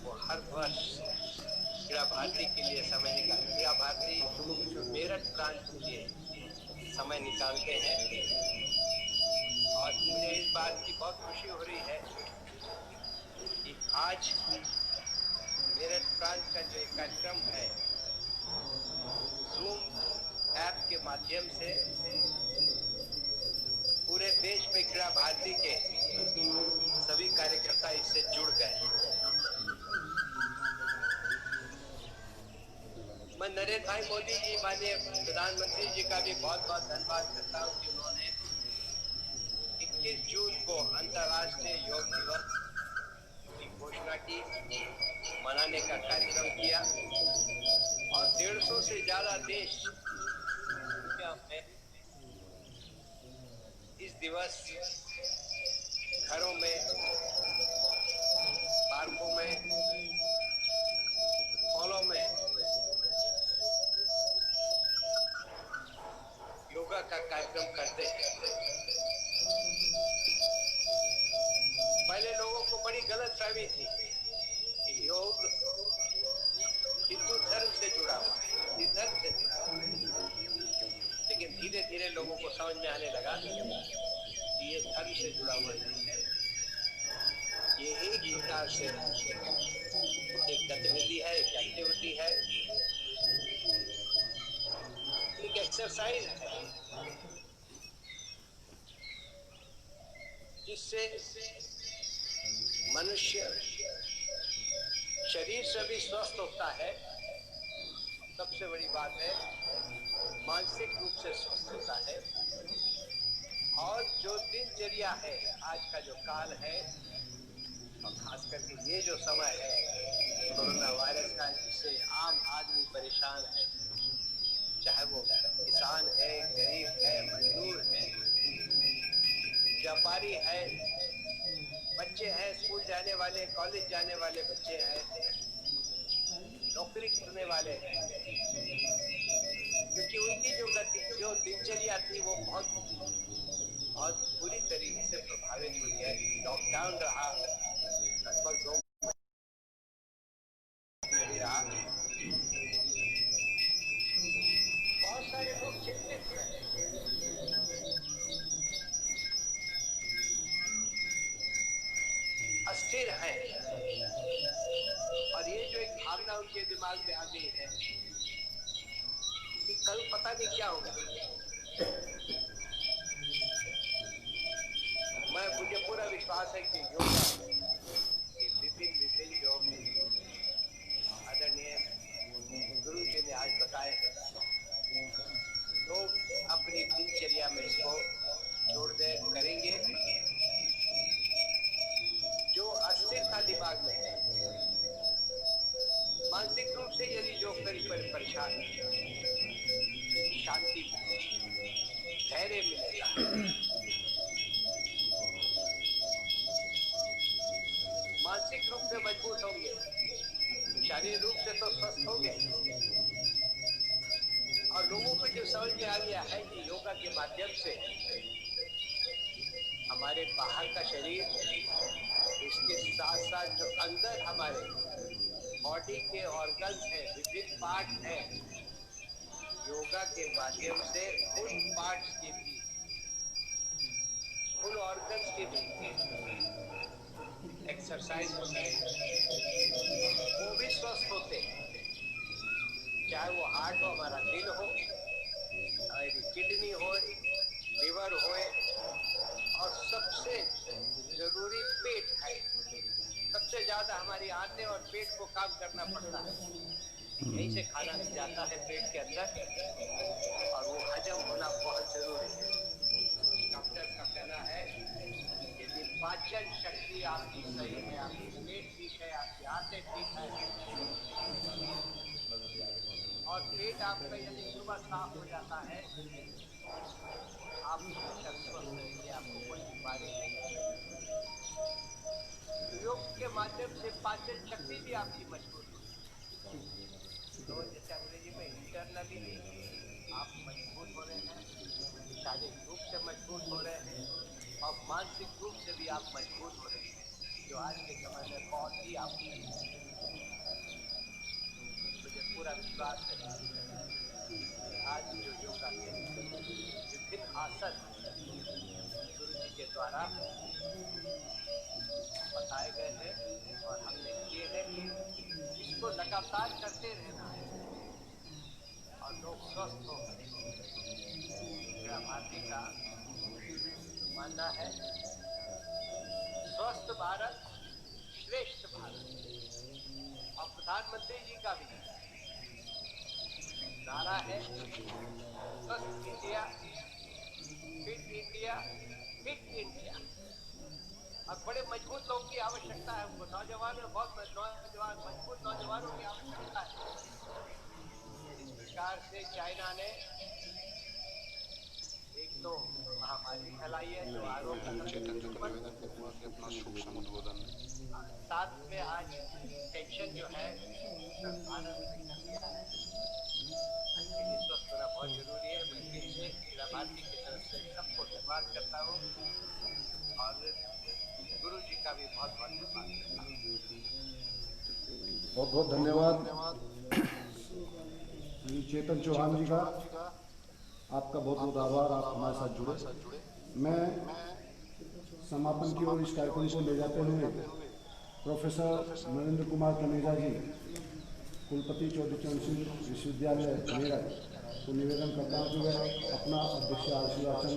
वो हर वर्ष क्रीड़ा भारती के लिए समय निकाल, क्रीड़ा भारती मेरठ प्रांत के लिए समय निकालते हैं। और मुझे इस बात की बहुत खुशी हो रही है कि आज मेरठ प्रांत का जो कार्यक्रम है, जूम ऐप के माध्यम से पूरे देश में क्रीड़ा भारती के सभी कार्यकर्ता इससे जुड़ गए। मैं नरेंद्र भाई मोदी जी, माननीय प्रधानमंत्री जी का भी बहुत बहुत धन्यवाद करता हूँ कि उन्होंने 21 जून को अंतर्राष्ट्रीय योग दिवस की घोषणा की, मनाने का कार्यक्रम किया और 150 से ज्यादा देश में इस दिवस घरों में, पार्कों में, हॉलों में योगा का कार्यक्रम करते हैं। पहले लोगों को बड़ी गलतफहमी थी कि योग हिंदू धर्म से जुड़ा हुआ है, हिंदू धर्म से जुड़ा हुआ है। लेकिन धीरे धीरे लोगों को समझ में आने लगा कि ये धर्म से जुड़ा हुआ नहीं है, ये एक प्रकार से एक गतिविधि है, एक एक्टिविटी है, एक एक्सरसाइज है, जिससे मनुष्य शरीर से भी स्वस्थ होता है। सबसे बड़ी बात है, मानसिक रूप से स्वस्थ होता है। और जो दिनचर्या है, आज का जो काल है, और खास करके ये जो समय है कोरोना वायरस का, जिससे आम आदमी परेशान है, चाहे वो किसान है, गरीब है, मजदूर है, व्यापारी है, बच्चे हैं, स्कूल जाने वाले, कॉलेज जाने वाले बच्चे हैं, नौकरी करने वाले हैं, क्योंकि उनकी जो दिनचर्या थी वो बहुत बुरी तरीके से प्रभावित हुई है। लॉकडाउन रहा, लगभग 2 महीने रहा। बहुत सारे लोग चिंतित हैं। अस्थिर है, और ये जो एक भावना उनके दिमाग में आ गई है कि कल पता नहीं क्या होगा। मुझे पूरा विश्वास है कि योगा के विभिन्न जो आदरणीय गुरु जी ने आज बताए हैं, लोग अपनी दिनचर्या में इसको जोड़ दे करेंगे। जो अस्थिरता दिमाग में है, मानसिक रूप से यदि जो परेशान है, शांति मिलेगी, धैर्य मिलेगा, मानसिक रूप से मजबूत होंगे, शारीरिक रूप से तो स्वस्थ होंगे, और लोगों को जो समझ में आ गया है कि योगा के माध्यम से हमारे बाहर का शरीर, इसके साथ साथ जो अंदर हमारे बॉडी के ऑर्गन्स हैं, विभिन्न पार्ट हैं, योगा के माध्यम से उन पार्ट्स के भी, उन ऑर्गन्स के भी एक्सरसाइज होती है, वो भी स्वस्थ होते हैं। चाहे वो हार्ट हो, हमारा दिल हो, हमारी किडनी हो, लिवर हो, और सबसे जरूरी पेट है। सबसे ज्यादा हमारी आंतें और पेट को काम करना पड़ता है। यहीं से खाना जाता है पेट के अंदर और वो हजम होना बहुत जरूरी है। डॉक्टर का कहना है यदि पाचन शक्ति आपकी सही है, आपकी पेट ठीक है, आपकी आंतें ठीक है और पेट आपका यदि सुबह साफ हो जाता है, आप हमेशा स्वस्थ रहेंगे, आपको कोई बीमारी नहीं है। योग के माध्यम से पाचन शक्ति भी आपकी मजबूत होगी। तो जैसे अंग्रेजी में इंटरनली भी आप मजबूत हो रहे हैं, शारीरिक रूप से मजबूत हो रहे हैं और मानसिक रूप से भी आप मजबूत हो रहे हैं, जो आज के समय में बहुत ही आवश्यक है। मुझे पूरा विश्वास है आज जो योगा के विभिन्न आसन गुरु जी के द्वारा बताए गए हैं और हमने किए हैं, इसको लगातार करते रहना है और लोग स्वस्थ हो। मेरा भारती का मानना है स्वस्थ भारत श्रेष्ठ भारत, और प्रधानमंत्री जी का भी नारा है स्वस्थ India, fit India, fit India. और बड़े मजबूत लोगों की आवश्यकता है उनको, नौजवान में बहुत नौजवान, मजबूत नौजवानों की आवश्यकता है। इस प्रकार से चाइना ने एक तो महामारी फैलाई है जो आरोग्य, साथ में आज टेंशन जो है भारत में कर दिया है। स्वस्थ होना बहुत जरूरी है। मैं फिर से मेरा भारती की तरफ से सबको धन्यवाद करता हूँ और गुरु जी का भी बहुत बहुत धन्यवाद करता हूँ। बहुत बहुत धन्यवाद चेतन चौहान जी का, आपका बहुत बहुत आभार, आप हमारे साथ जुड़े। मैं समापन की ओर इस कार्यक्रम को ले जाते हुए प्रोफेसर नरेंद्र कुमार तनेजा जी, कुलपति चौधरी चरण सिंह विश्वविद्यालय मेरठ को निवेदन करता हूँ कि वह अपना अध्यक्ष आशीर्वाचन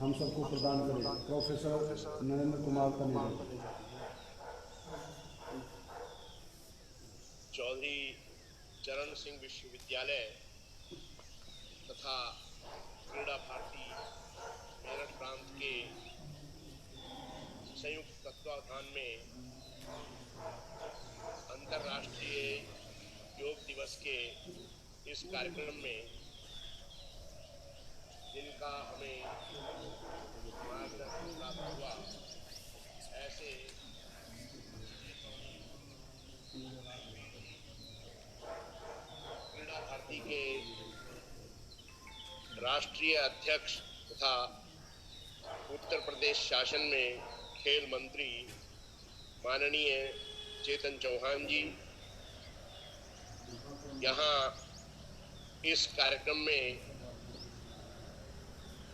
हम सबको प्रदान करें। प्रोफेसर नरेंद्र कुमार तनेजा। चौधरी चरण सिंह विश्वविद्यालय तथा क्रीड़ा भारती मेरठ प्रांत के संयुक्त तत्वावधान में अंतर्राष्ट्रीय योग दिवस के इस कार्यक्रम में जिनका हमें मार्गदर्शन प्राप्त हुआ, ऐसे क्रीड़ा भारती के राष्ट्रीय अध्यक्ष तथा उत्तर प्रदेश शासन में खेल मंत्री माननीय चेतन चौहान जी यहाँ इस कार्यक्रम में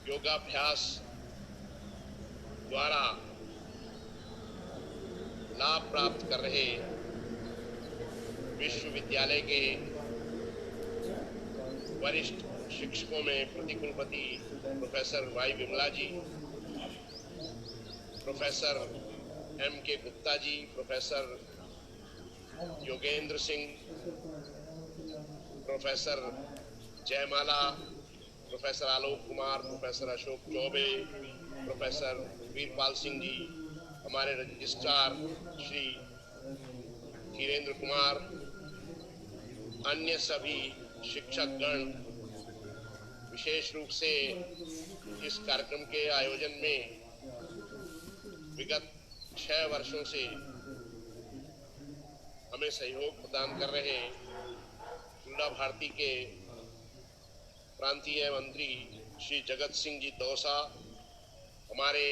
योगाभ्यास द्वारा लाभ प्राप्त कर रहे विश्वविद्यालय के वरिष्ठ शिक्षकों में प्रतिकुलपति प्रोफेसर वाई विमला जी, professor M.K. Gupta ji, professor Yogendra Singh, professor जयमाला, professor Alok Kumar, professor Ashok Choubey, professor Veerpal Singh ji, हमारे रजिस्ट्रार श्री धीरेन्द्र कुमार, अन्य सभी शिक्षक गण, विशेष रूप से इस कार्यक्रम के आयोजन में विगत 6 वर्षों से हमें सहयोग प्रदान कर रहे क्रीड़ा भारती के प्रांतीय मंत्री श्री जगत सिंह जी दौसा, हमारे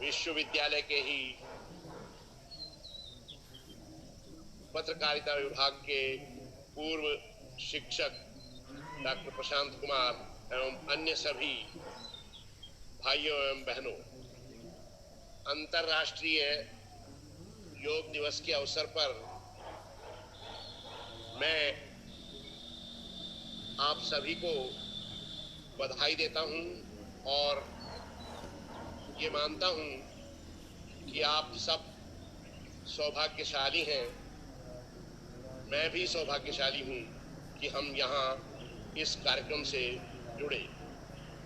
विश्वविद्यालय के ही पत्रकारिता विभाग के पूर्व शिक्षक डॉक्टर प्रशांत कुमार एवं अन्य सभी भाइयों एवं बहनों, अंतर्राष्ट्रीय योग दिवस के अवसर पर मैं आप सभी को बधाई देता हूं और ये मानता हूं कि आप सब सौभाग्यशाली हैं। मैं भी सौभाग्यशाली हूं कि हम यहाँ इस कार्यक्रम से जुड़े।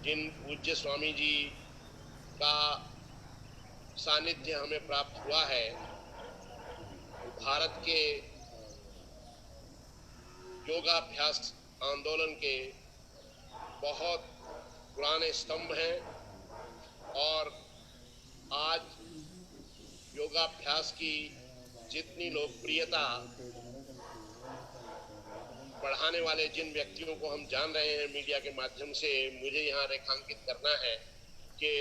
जिन पूज्य स्वामी जी का सानिध्य हमें प्राप्त हुआ है, भारत के योगाभ्यास आंदोलन के बहुत पुराने स्तंभ हैं और आज योगाभ्यास की जितनी लोकप्रियता बढ़ाने वाले जिन व्यक्तियों को हम जान रहे हैं मीडिया के माध्यम से, मुझे यहाँ रेखांकित करना है कि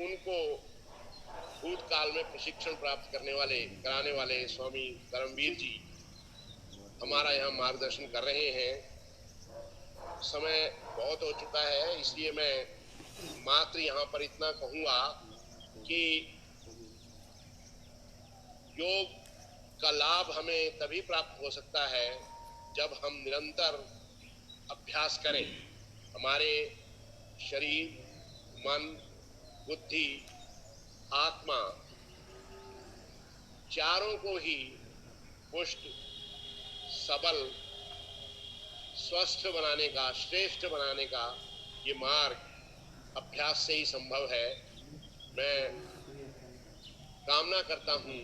उनको भूतकाल में प्रशिक्षण प्राप्त कराने वाले स्वामी करमवीर जी हमारा यहाँ मार्गदर्शन कर रहे हैं। समय बहुत हो चुका है, इसलिए मैं मात्र यहाँ पर इतना कहूँगा कि योग का लाभ हमें तभी प्राप्त हो सकता है जब हम निरंतर अभ्यास करें। हमारे शरीर, मन, बुद्धि, आत्मा चारों को ही पुष्ट, सबल, स्वस्थ बनाने का, श्रेष्ठ बनाने का ये मार्ग अभ्यास से ही संभव है। मैं कामना करता हूँ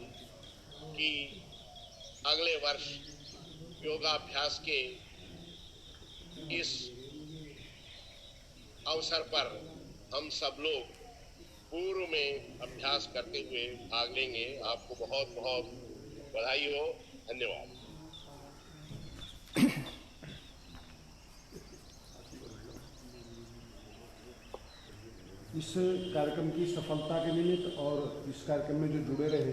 कि अगले वर्ष योगाभ्यास के इस अवसर पर हम सब लोग पूर्व में अभ्यास करते हुए भाग लेंगे। आपको बहुत बहुत बधाई हो। धन्यवाद। इस कार्यक्रम की सफलता के निमित्त और इस कार्यक्रम में जो जुड़े रहे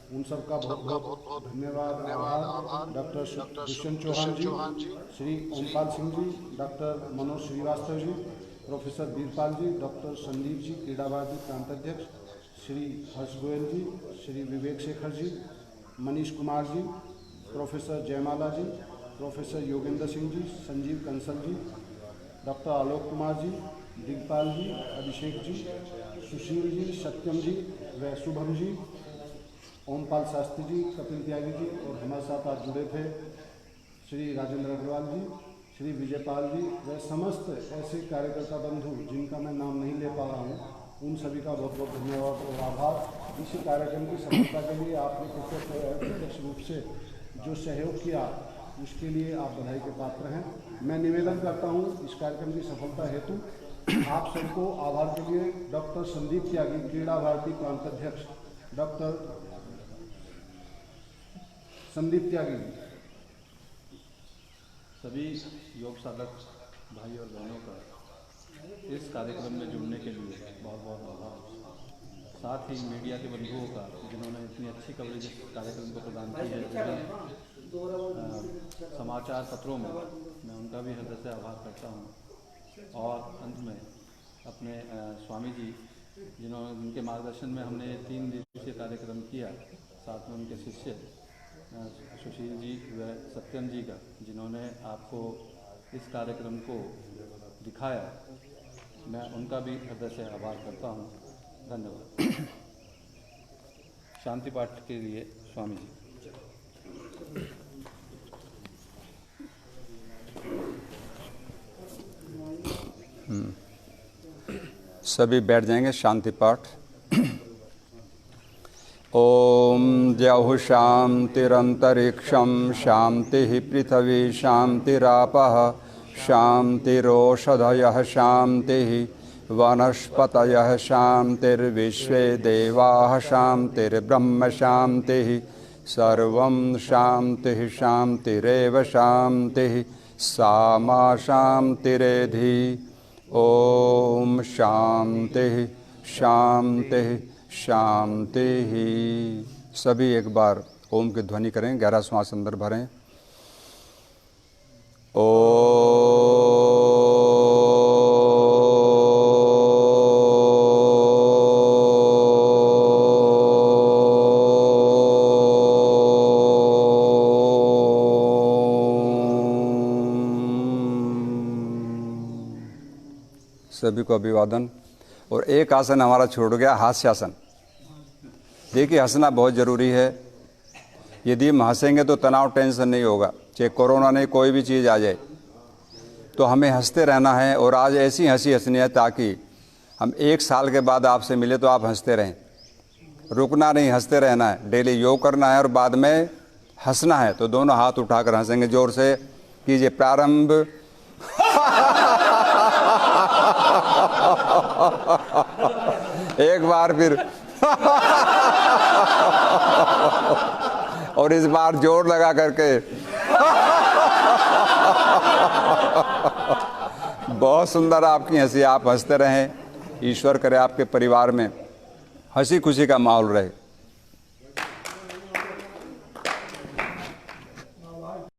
उन सबका बहुत बहुत धन्यवाद, आभार। डॉक्टर दुष्यंत चौहान जी, श्री ओमपाल सिंह जी, डॉक्टर मनोज श्रीवास्तव जी, प्रोफेसर वीरपाल जी, डॉक्टर संदीप जी, क्रीड़ा भारती प्रांताध्यक्ष, श्री हर्ष गोयल जी, श्री विवेक शेखर जी, मनीष कुमार जी, प्रोफेसर जयमाला जी, प्रोफेसर योगेंद्र सिंह जी, संजीव कंसल जी, डॉक्टर आलोक कुमार जी, दिगपाल जी, अभिषेक जी, सुशील जी, सत्यम जी व शुभम जी, ओमपाल शास्त्री जी, कपिल त्यागी जी और हमारे साथ आज जुड़े थे श्री राजेंद्र अग्रवाल जी, श्री विजयपाल जी व समस्त ऐसे कार्यकर्ता बंधु जिनका मैं नाम नहीं ले पा रहा हूँ, उन सभी का बहुत बहुत धन्यवाद और आभार। इस कार्यक्रम की सफलता के लिए आपने प्रत्यक्ष रूप से जो सहयोग किया उसके लिए आप बधाई के पात्र हैं। मैं निवेदन करता हूँ इस कार्यक्रम की सफलता हेतु आप सबको आभार के लिए डॉक्टर संदीप त्यागी, क्रीड़ा भारती प्रांताध्यक्ष डॉक्टर संदीप त्यागी। सभी योग साधक भाई और बहनों का इस कार्यक्रम में जुड़ने के लिए बहुत बहुत आभार। साथ ही मीडिया के बंधुओं का जिन्होंने इतनी अच्छी कवरेज इस कार्यक्रम को प्रदान की है, समाचार पत्रों में, मैं उनका भी हृदय से आभार करता हूँ। और अंत में अपने स्वामी जी जिनके मार्गदर्शन में हमने 3 दिवसीय कार्यक्रम किया, साथ में उनके शिष्य सुशील जी व सत्यम जी का जिन्होंने आपको इस कार्यक्रम को दिखाया, मैं उनका भी हृदय से आभार करता हूँ। धन्यवाद। शांति पाठ के लिए स्वामी जी। सभी बैठ जाएंगे। शांति पाठ। ओम द्यौः शांतिरंतरिक्षं शांति पृथ्वी शांतिरापः शांतिरोषधयः शांति वनस्पतयः शांतिर्विश्वे देवाः शांतिर्ब्रह्म शांति सर्वं शांति शांतिरेव शांति सा मा शान्तिरेधि। ओम शांति शांति शांति। सभी एक बार ओम की ध्वनि करें, गहरा श्वास अंदर भरें। सभी को अभिवादन। और एक आसन हमारा छूट गया, हास्यासन। देखिए, हंसना बहुत ज़रूरी है। यदि हम हंसेंगे तो तनाव, टेंशन नहीं होगा। चाहे कोरोना नहीं, कोई भी चीज़ आ जाए, तो हमें हंसते रहना है। और आज ऐसी हंसी हंसनी है ताकि हम 1 साल के बाद आपसे मिले तो आप हंसते रहें। रुकना नहीं, हंसते रहना है। डेली योग करना है और बाद में हंसना है। तो दोनों हाथ उठाकर हंसेंगे। जोर से कीजिए, प्रारंभ। एक बार फिर। और इस बार जोर लगा करके। बहुत सुंदर आपकी हंसी। आप हंसते रहें। ईश्वर करे आपके परिवार में हंसी खुशी का माहौल रहे।